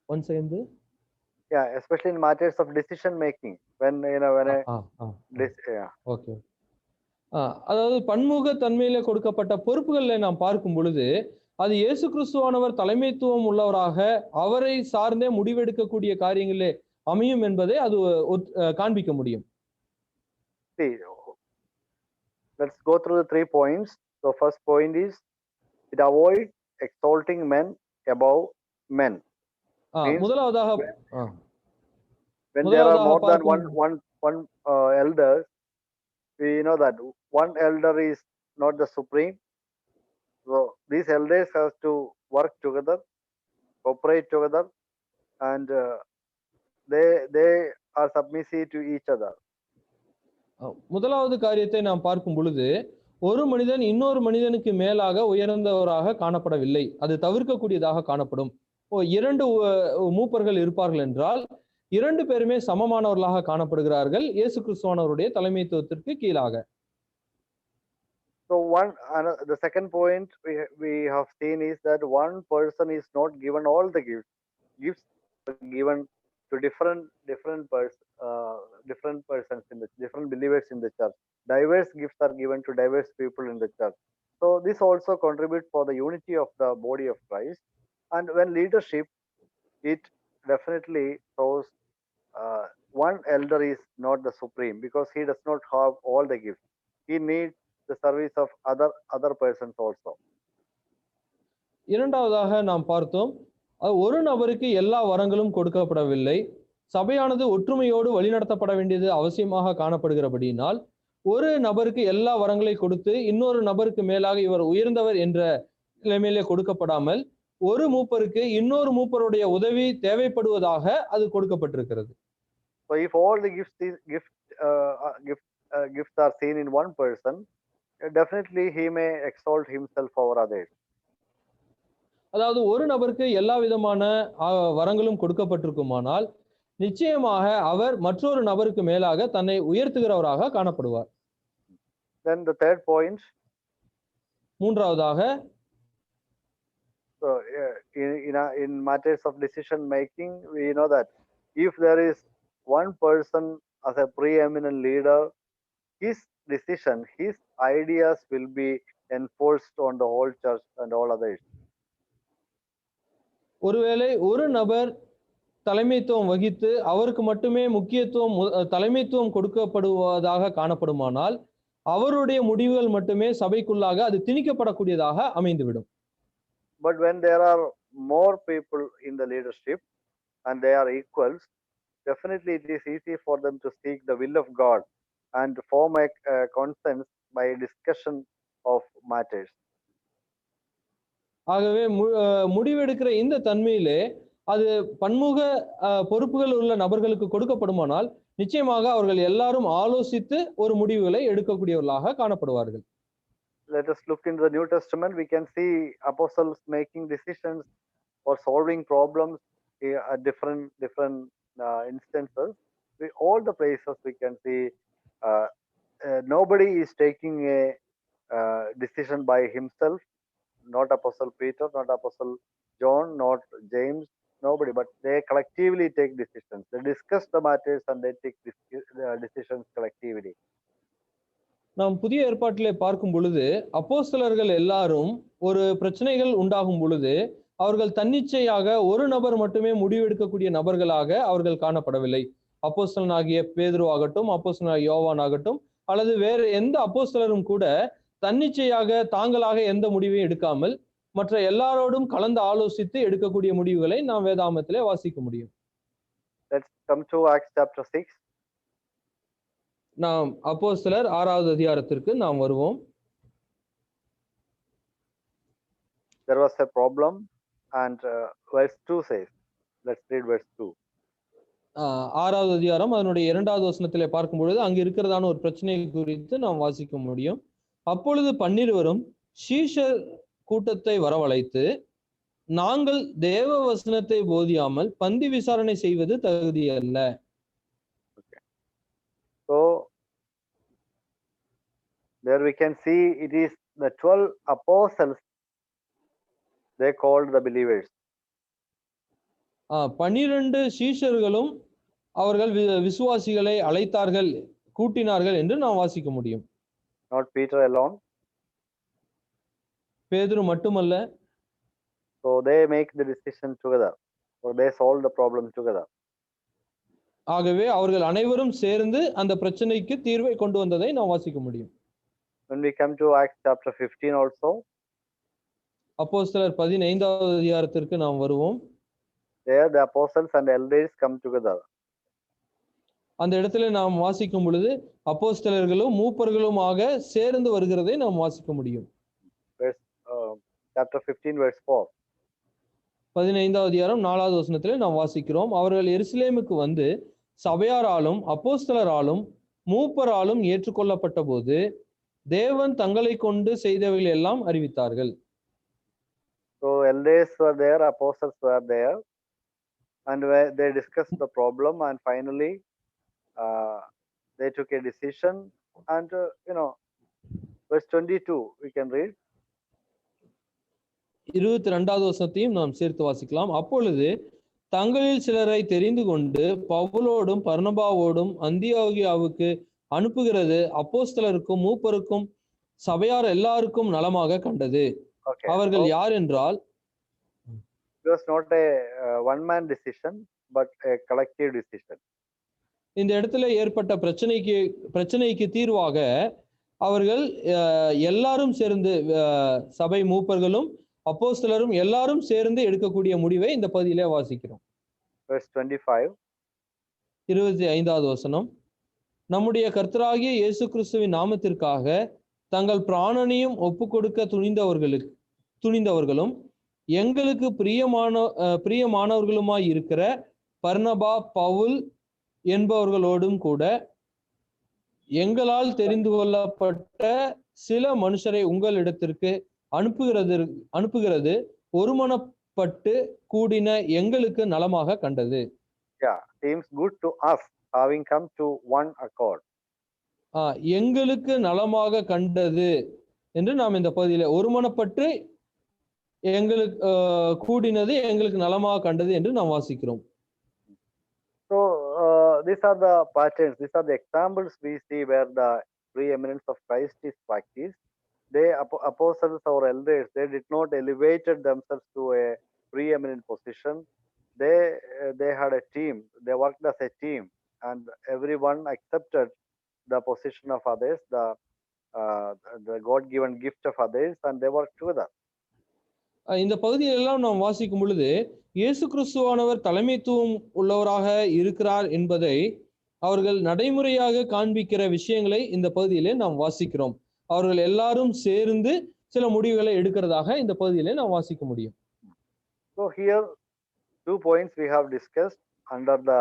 Once again. Yeah, especially in matters of decision making. Okay. அதாவது பன்முக தன்மையில கொடுக்கப்பட்ட பொறுப்புகளை நாம் பார்க்கும் பொழுது அது இயேசு கிறிஸ்துவானவர் தலைமைத்துவம் உள்ளவராக அவரை சார்ந்தே முடிவெடுக்கக்கூடிய காரியங்களே அமையும் என்பதை அது காண்பிக்க முடியும். See, let's go through the 3 points. So first point is it avoid exalting men above men. Means முதலாவதாக when there are more than பார்க்கும் one elders, we know that one elder is not the supreme. So these elders have to work together, cooperate together, and they are submissive to each other. முதலாவது காரியத்தை நாம் பார்க்கும் பொழுது ஒரு மனிதன் இன்னொரு மனிதனுக்கு மேலாக உயர்ந்தவராக காணப்படவில்லை, அது தவிர்க்கக்கூடியதாக காணப்படும். இரண்டு மூப்பர்கள் இருப்பார்கள் என்றால் 2 பேருமே சமமானவர்களாக காணப்படுகிறார்கள் இயேசு கிறிஸ்துவானவருடைய தலைமைத்துவத்திற்கு கீழாக. So the second point we have seen is that one person is not given all the gifts. Gifts are given to different persons in the different believers in the church. Diverse gifts are given to diverse people in the church. So this also contributes for the unity of the body of Christ. And when leadership, it definitely shows one elder is not the supreme because he does not have all the gifts. He needs the service of other persons also. இரண்டாவதாக நாம் பார்த்தோம், ஒரு நபருக்கு எல்லா வரங்களும் கொடுக்கப்படவில்லை. சபையானது ஒற்றுமையோடு வழிநடத்தப்பட வேண்டியது அவசியமாக காணப்படுகிறபடியினால் ஒரு நபருக்கு எல்லா வரங்களை கொடுத்து இன்னொரு நபருக்கு மேலாக இவர் உயர்ந்தவர் என்ற நிலைமையிலே கொடுக்கப்படாமல் ஒரு மூப்பருக்கு இன்னொரு மூப்பருடைய உதவி தேவைப்படுவதாக அது கொடுக்கப்பட்டிருக்கிறது. So if all the gifts are seen in one person, definitely he may exalt himself over others. அதாவது ஒரு நபருக்கு எல்லா விதமான வரங்களும் கொடுக்கப்பட்டிருக்குமானால் நிச்சயமாக அவர் மற்றொரு நபருக்கு மேலாக தன்னை உயர்த்துகிறவராக காணப்படுவார். Then the third point, மூன்றாவதாக, so in matters of decision making, we know that if there is one person as a preeminent leader, his decision, his ideas will be enforced on the whole church and all others. ஒருவேளை ஒரு நபர் தலைமைத்துவம் வகித்து அவருக்கு மட்டுமே தலைமைத்துவம் கொடுக்கப்படுவதாக காணப்படுமானால் அவருடைய முடிவுகள் மட்டுமே சபைக்குள்ளாக அது திணிக்கப்படக்கூடியதாக அமைந்துவிடும். But when there are more people in the leadership and they are equals, definitely it is easy for them to seek the will of God and form a consensus by discussion of matters. ஆகவே முடிவெடுக்கிற இந்த தன்மையிலே அது பன்முக பொறுப்புகள் உள்ள நபர்களுக்கு கொடுக்கப்படுமானால் நிச்சயமாக அவர்கள் எல்லாரும் ஆலோசித்து ஒரு முடிவுகளை எடுக்கக்கூடியவர்களாக காணப்படுவார்கள். Let us look in the New Testament. We can see apostles making decisions or solving problems at different instances. All the places we can see nobody is taking a decision by himself. Not Apostle Peter, not Apostle John, not James, nobody, but they collectively take decisions. They discuss the matters and they take decisions collectively. நாம் புதிய ஏற்பாட்டிலே பார்க்கும் பொழுது அப்போஸ்தலர்கள் எல்லாரும் ஒரு பிரச்சனைகள் உண்டாகும் பொழுது அவர்கள் தன்னிச்சையாக ஒரு நபர் மட்டுமே முடிவெடுக்கக்கூடிய நபர்களாக அவர்கள் காணப்படவில்லை. அப்போஸ்தலனாகிய பேதுரு ஆகட்டும், அப்போஸ்தலனாகிய யோவான் ஆகட்டும், அல்லது வேறு எந்த அப்போஸ்தலரும் கூட தன்னிச்சையாக தாங்களாக எந்த முடிவையும் எடுக்காமல் மற்ற எல்லாரோடும் கலந்து ஆலோசித்து எடுக்கக்கூடிய முடிவுகளை நாம் வேதாகமத்திலே வாசிக்க முடியும். Let's come to Acts chapter 6. நாம் அப்போஸ்தலர் 6வது அதிகாரத்திற்கு நாம் வருவோம். There was a problem and verse 2 says, let's read verse 2. 6வது அதிகாரம் அதனுடைய 2வது வசனத்திலே பார்க்கும் பொழுது அங்கு இருக்கிறதான ஒரு பிரச்சனை குறித்து நாம் வாசிக்க முடியும். அப்பொழுது 12 சீஷர் கூட்டத்தை வரவழைத்து, நாங்கள் தேவ வசனத்தை போதியாமல் பந்தி விசாரணை செய்வது தகுதியல்ல. So there we can see it is the 12 apostles they called the believers. 12 சீஷர்களும் அவர்கள் விசுவாசிகளை அழைத்தார்கள், கூட்டினார்கள் என்று நாம் வாசிக்க முடியும். Not Peter alone. பேதுரு மட்டுமல்ல. So they make the decision together, or they solve the problem together. ஆகவே அவர்கள் அனைவரும் சேர்ந்து அந்த பிரச்சனைக்கு தீர்வை கொண்டு வந்ததை நாம் வாசிக்க முடியும். When we come to Acts chapter 15 also, அப்போஸ்தலர் 15வது அதிகாரத்திற்கு நாம் வருவோம். there the apostles and elders come together. அந்த இடத்துல நாம் வாசிக்கும் பொழுது அப்போஸ்தலர்களும் மூப்பர்களுமாக சேர்ந்து வருகிறதை நாம் வாசிக்க முடியும். Chapter 15 verse 4. 15வது அதிகாரம் 4வது வசனத்திலே நாம் வாசிக்கிறோம். அவர்கள் எருசலேமுக்கு வந்து சபையாராலும் அப்போஸ்தலராலும் மூப்பராலும் ஏற்றுக்கொள்ளப்பட்ட போது தேவன் தங்களை கொண்டு செய்தவைகள் எல்லாம் அறிவித்தார்கள். So elders were there, apostles were there, and they discussed the problem, and finally they took a decision. And verse 22 we can read. 22வது வசனத்தையும் நாம் சேர்த்து வாசிக்கலாம். அப்பொழுது தங்களில் சிலரை தெரிந்து கொண்டு பவுலோடும் பர்னபாவோடும் அந்தியோகியாவுக்கு அனுப்புகிறது அப்போஸ்தலருக்கும் மூப்பருக்கும் சபையார் எல்லாருக்கும் நலமாக கண்டது. அவர்கள் யார் என்றால், it was not a one man decision but a collective decision. இந்த இடத்துல ஏற்பட்ட பிரச்சனைக்கு தீர்வாக அவர்கள் எல்லாரும் சேர்ந்து சபை மூப்பர்களும் அப்போஸ்தலரும் எல்லாரும் சேர்ந்து எடுக்கக்கூடிய முடிவை இந்த பகுதியிலே வாசிக்கிறோம். Verse 25. 25வது வசனம். நம்முடைய கர்த்தராகிய இயேசு கிறிஸ்துவின் நாமத்திற்காக தங்கள் பிராணனையும் ஒப்பு கொடுக்க துணிந்தவர்களும் எங்களுக்கு பிரியமானவர்களுமாய் இருக்கிற பர்னபா பவுல் என்பவர்களோடும் கூட எங்களால் தெரிந்து கொள்ளப்பட்ட சில மனுஷரை உங்களிடத்திற்கு அனுப்புகிறது ஒருமனப்பட்டு கூடின எங்களுக்கு நலமாக கண்டது. Yeah, seems good to us having come to one accord. எங்களுக்கு நலமாக கண்டது என்று நாம் இந்த பகுதியில ஒருமனப்பட்டு எங்களுக்கு கூடினது எங்களுக்கு நலமாக கண்டது என்று நாம் வாசிக்கிறோம். So these are the patterns, these are the examples we see where the preeminence of Christ is practiced. They apostles or elders, they did not elevated themselves to a preeminent position. They had a team, they worked as a team, and everyone accepted the position of others, the God-given gift of others, and they worked together. இந்த பகுதியெல்லாம் நாம் வாசிக்கும் பொழுது இயேசு கிறிஸ்துவானவர் தலைமைத்துவம் உள்ளவராக இருக்கிறார் என்பதை அவர்கள் நடைமுறையாக காண்பிக்கிற விஷயங்களை இந்த பகுதியிலே நாம் வாசிக்கிறோம். அவர்கள் எல்லாரும் சேர்ந்து சில முடிவுகளை எடுக்கிறதாக இந்த பகுதியிலே நாம் வாசிக்க முடியும். So here 2 points we have discussed under the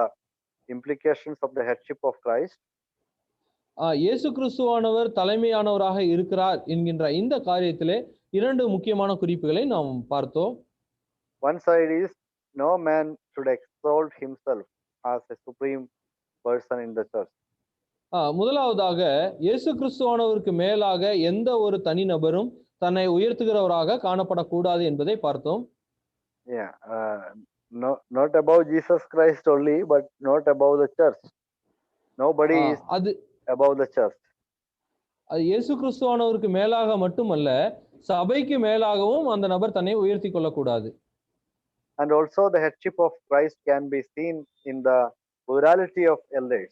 implications of the headship of Christ. இயேசு கிறிஸ்துவானவர் தலைமையானவராக இருக்கிறார் என்கின்ற இந்த காரியத்திலே 2 முக்கியமான குறிப்புகளை நாம் பார்த்தோம். One side is no man should exalt himself as a supreme person in the church. முதலாவதாக இயேசு கிறிஸ்துவானவருக்கு மேலாக எந்த ஒரு தனிநபரும் தன்னை உயர்த்துகிறவராக காணப்படக்கூடாது என்பதை பார்த்தோம். Yeah, not above Jesus Christ only, but not above the church. Nobody is above the church. இயேசு கிறிஸ்துவானவருக்கு மேலாக மட்டுமல்ல, சபைக்கு மேலாகவும் அந்த நபர் தன்னை உயர்த்தி கொள்ளக்கூடாது. And also the headship of Christ can be seen in the plurality of elders.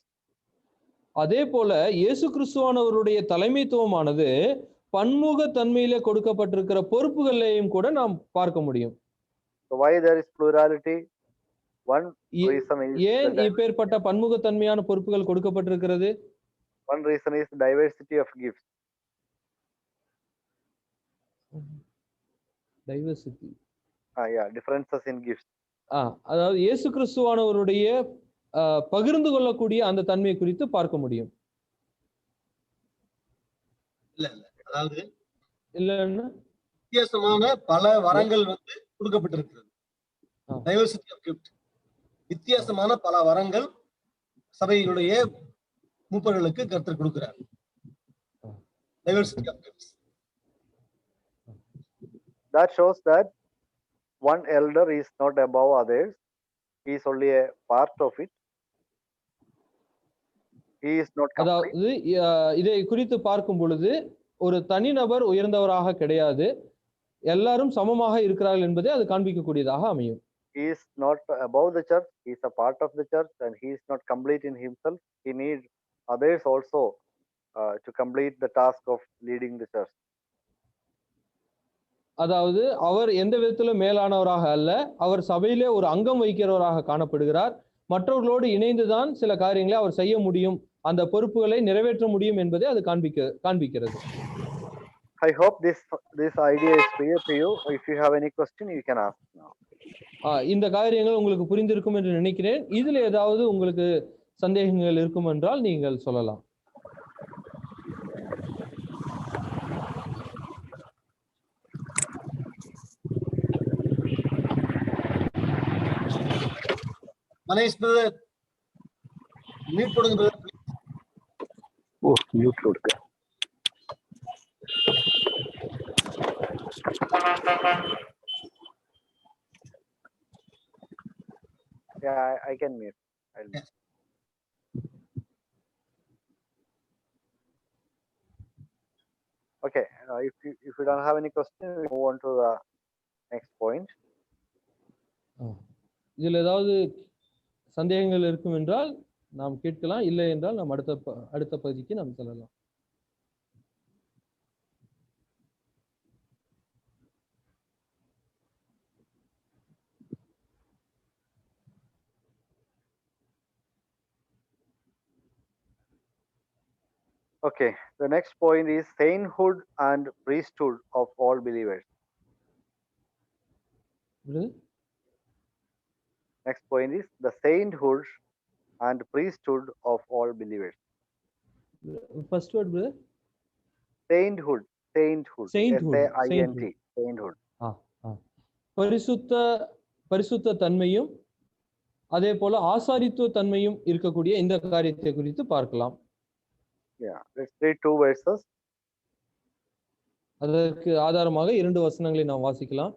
அதே போல இயேசு கிறிஸ்துவானவருடைய தலைமைத்துவமானது பன்முக தன்மையிலே கொடுக்கப்பட்டிருக்கிற பொறுப்புகளையும் கூட நாம் பார்க்க முடியும். So why there is plurality? One reason is ஏன் இப்பேற்பட்ட பன்முக தன்மையான பொறுப்புகள் கொடுக்கப்பட்டிருக்கிறது? One reason is diversity of gifts. Diversity. Yeah, differences in gifts. அதாவது இயேசு கிறிஸ்துவானவருடைய பகிர்ந்து கொள்ளக்கூடிய அந்த தன்மை குறித்து பார்க்க முடியும். அதாவது இல்லன்னா வித்தியாசமான பல வரங்கள் வந்து கொடுக்கப்பட்டிருக்கிறது. டைவர்சிட்டி ஆஃப் கிஃப்ட், வித்தியாசமான பல வரங்கள் சபையினுடைய மூப்பர்களுக்கு கர்த்தர் கொடுக்கிறார். Diversity of gifts. That shows that one elder is not above others. He is only a part of it. He is not complete. அதாவது இதை குறித்து பார்க்கும் பொழுது ஒரு தனிநபர் உயர்ந்தவராக கிடையாது, எல்லாரும் சமமாக இருக்கிறார்கள் என்பதை அது காண்பிக்கக்கூடியதாக அமையும். he is not above the church, he is a part of the church, and he is not complete in himself. He needs others also to complete the task of leading the church. அதாவது அவர் எந்த விதத்திலும் மேலானவராக அல்ல, அவர் சபையிலே ஒரு அங்கம் வகிக்கிறவராக காணப்படுகிறார். மற்றவர்களோடு இணைந்துதான் சில காரியங்களை அவர் செய்ய முடியும், அந்த பொறுப்புகளை நிறைவேற்ற முடியும் என்பதை அது காண்பிக்கிறது. I hope this idea is clear to you. If you have any question, you can ask now. இந்த காரியங்கள் உங்களுக்கு புரிந்திருக்கும் என்று நினைக்கிறேன். இதுல ஏதாவது உங்களுக்கு சந்தேகங்கள் இருக்கும் என்றால் நீங்கள் சொல்லலாம். மனேஷ் பிரதர் மியூட் போடுங்க பிரதர். ஓ மியூட் கொடுங்க. Yeah, I can mute. Okay, if you don't have any question, we move on to the next point. இதுல ஏதாவது சந்தேகங்கள் இருக்கும் என்றால் நாம் கேட்கலாம், இல்லை என்றால் நாம் அடுத்த பகுதிக்கு நாம் செல்லலாம். Okay, the next point is sainthood and priesthood of all believers. Next point is the sainthood and priesthood of all believers. First word, brother? Sainthood. S-A-I-N-T. Sainthood. பரிசுத்த தன்மையும் அதே போல ஆசாரித்துவ தன்மையும் இருக்கக்கூடிய இந்த காரியத்தை குறித்து பார்க்கலாம். Yeah, let's read 2 verses. அதற்கு ஆதாரமாக 2 வசனங்களை நாம் வாசிக்கலாம்.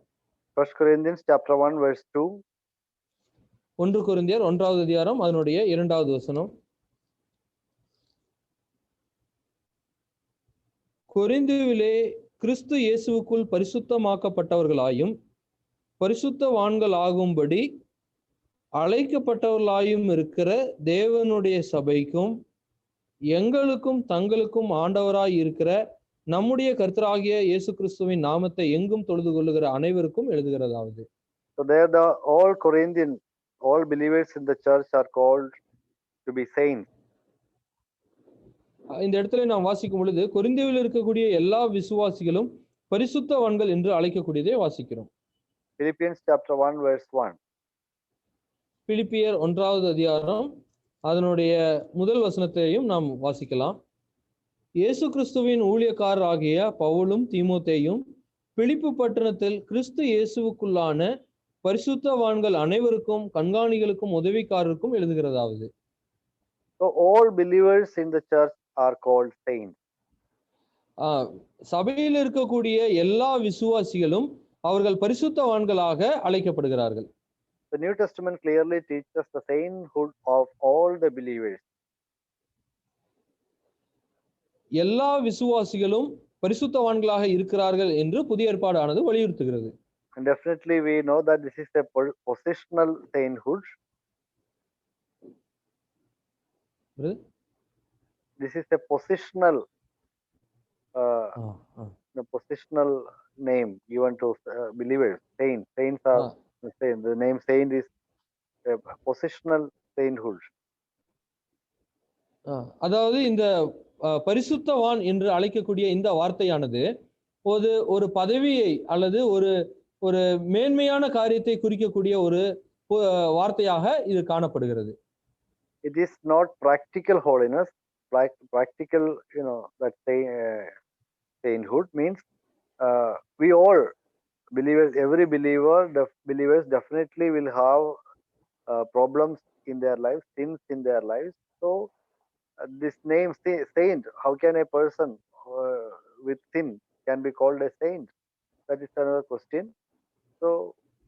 1 Corinthians chapter 1 verse 2. 1 கொரிந்தியர் 1வது அதிகாரம் அதனுடைய 2வது வசனம். கொரிந்துவிலே கிறிஸ்து இயேசுவுக்குள் பரிசுத்தமாக்கப்பட்டவர்களாயும் பரிசுத்தவான்கள் ஆகும்படி அழைக்கப்பட்டவர்களாயும் இருக்கிற தேவனுடைய சபைக்கும் எங்களுக்கும் தங்களுக்கும் ஆண்டவராய் இருக்கிற நம்முடைய கர்த்தராகிய இயேசு கிறிஸ்துவின் நாமத்தை எங்கும் தொழுது கொள்ளுகிற அனைவருக்கும் எழுதுகிறதாவது. So there all believers in the church are called to be saints. இந்த இடத்துல நாம் வாசிக்கும் பொழுது கொரிந்தியில் இருக்கக்கூடிய எல்லா விசுவாசிகளும் பரிசுத்தவான்கள் என்று அழைக்கக்கூடியதை வாசிக்கிறோம். Philippians chapter 1 verse 1. பிலிப்பியர் 1வது அதிகாரம் அதனுடைய முதல் வசனத்தையும் நாம் வாசிக்கலாம். இயேசு கிறிஸ்துவின் ஊழியக்காரராகிய பவுலும் தீமோத்தேயும் பிலிப்பு பட்டணத்தில் கிறிஸ்து இயேசுவுக்குள்ளான பரிசுத்தவான்கள் அனைவருக்கும் கண்காணிகளுக்கும் உதவிக்காரருக்கும் எழுதுகிறதாவது. So all believers in the church are called saints. சபையில் இருக்கக்கூடிய எல்லா விசுவாசிகளும் அவர்கள் பரிசுத்தவான்களாக அழைக்கப்படுகிறார்கள். The New Testament clearly teaches the sainthood of all the believers. எல்லா விசுவாசிகளும் பரிசுத்தவான்களாக இருக்கிறார்கள் என்று புதிய ஏற்பாடானது வலியுறுத்துகிறது. And definitely we know that this is a positional sainthood. This is a positional positional name given to believers. Saints are the name saint is a positional sainthood. அதாவது இந்த பரிசுத்தவான் என்று அழைக்கக்கூடிய இந்த வார்த்தையானது ஒரு பதவியை அல்லது ஒரு மேன்மையான காரியத்தை குறிக்கக்கூடிய ஒரு வார்த்தையாக இது காணப்படுகிறது. It is not practical holiness, practical, that sainthood means we all believers, every believers definitely will have problems in their lives, sins in their lives. So this name saint, how can a person with sin can be called a saint? That is another question. So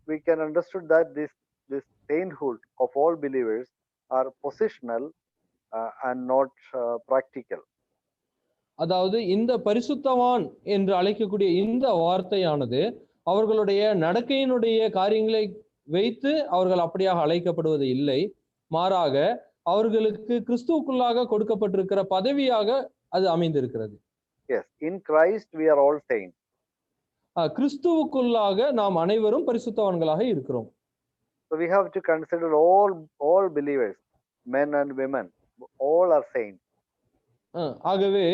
we can understood that this sainthood of all believers are positional and not practical. அதாவது இந்த பரிசுத்தவான் என்று அழைக்கக்கூடிய இந்த வார்த்தையானது அவர்களுடைய நடக்கையினுடைய காரியங்களை வைத்து அவர்கள் அப்படியாக அழைக்கப்படுவது இல்லை. மாறாக அவர்களுக்கு கிறிஸ்துவுக்குள்ளாக கொடுக்கப்பட்டிருக்கிற பதவியாக அது அமைந்திருக்கிறது. Yes, in Christ we are all saints. கிறிஸ்துவுக்குள்ளாக நாம் அனைவரும் பரிசுத்தவான்களாக இருக்கிறோம். So we have to consider all believers, men and women, all are saints. ஆகவே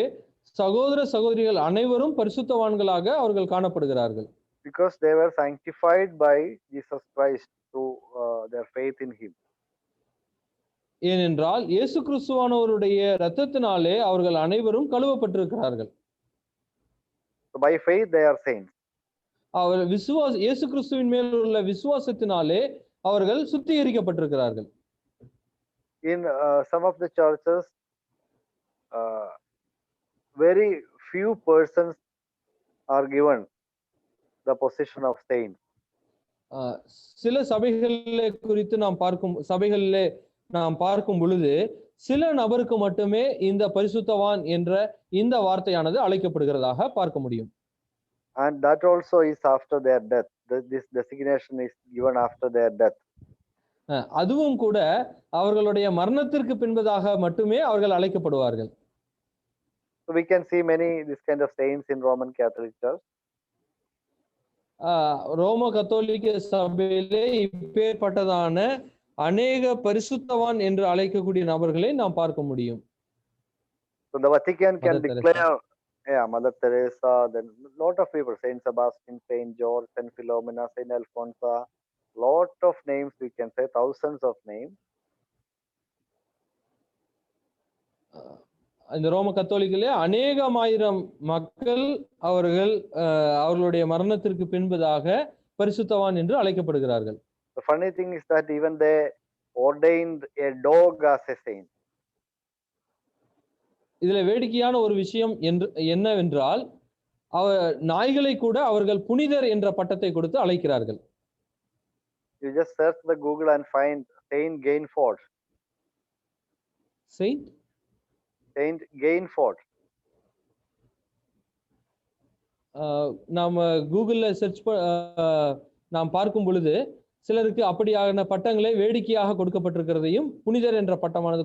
சகோதர சகோதரிகள் அனைவரும் பரிசுத்தவான்களாக அவர்கள் காணப்படுகிறார்கள். Because they were sanctified by Jesus Christ through their faith in him. ஏனென்றால் இயேசு கிறிஸ்துவானவருடைய இரத்தத்தினாலே அவர்கள் அனைவரும் கழுவப்பட்டிருக்கிறார்கள். So by faith they are saints. அவர் இயேசு கிறிஸ்துவின் மேல் உள்ள விசுவாசத்தினாலே அவர்கள் சுத்திகரிக்கப்பட்டிருக்கிறார்கள். In some of the churches, very few persons are given the position of saints. சில சபைகளிலே குறித்து சபைகளிலே நாம் பார்க்கும் பொழுது சில நபருக்கு மட்டுமே இந்த பரிசுத்தவான் என்ற இந்த வார்த்தையானது அழைக்கப்படுகிறதாக பார்க்க முடியும். And that also is after their death. This designation is given after their death. அதுவும் கூட அவர்களுடைய மரணத்திற்கு பின்பதாக மட்டுமே அவர்கள் அழைக்கப்படுவார்கள். So we can see many this kind of saints in Roman Catholic Church. ரோம கத்தோலிக்க சபையிலே இப்பேற்பட்டதான அநேக பரிசுத்தவான் என்று அழைக்கக்கூடிய நபர்களை நாம் பார்க்க முடியும். So the Vatican can declare, Mother Teresa, then lot of people, Saint Sebastian, Saint George, Saint Philomena, Saint Alfonso, lot of names, we can say thousands of names. இந்த ரோம கத்தோலிக்கிலே அநேகமாயிரம் மக்கள் அவர்களுடைய மரணத்திற்கு பின்பதாக பரிசுத்தவான் என்று அழைக்கப்படுகிறார்கள். The funny thing is that even they ordained a dog as a saint. இதுல வேடிக்கையான ஒரு விஷயம் என்னவென்றால் நாய்களை கூட அவர்கள் புனிதர் என்ற பட்டத்தை கொடுத்து அழைக்கிறார்கள். You just search the Google and find Saint Gainford. Saint Gainford. நாம கூகுள்ல நாம் பார்க்கும் பொழுது சிலருக்கு அப்படியான பட்டங்களை வேடிக்கையாக கொடுக்கப்பட்டிருக்கிறதையும் புனிதர் என்ற பட்டமானது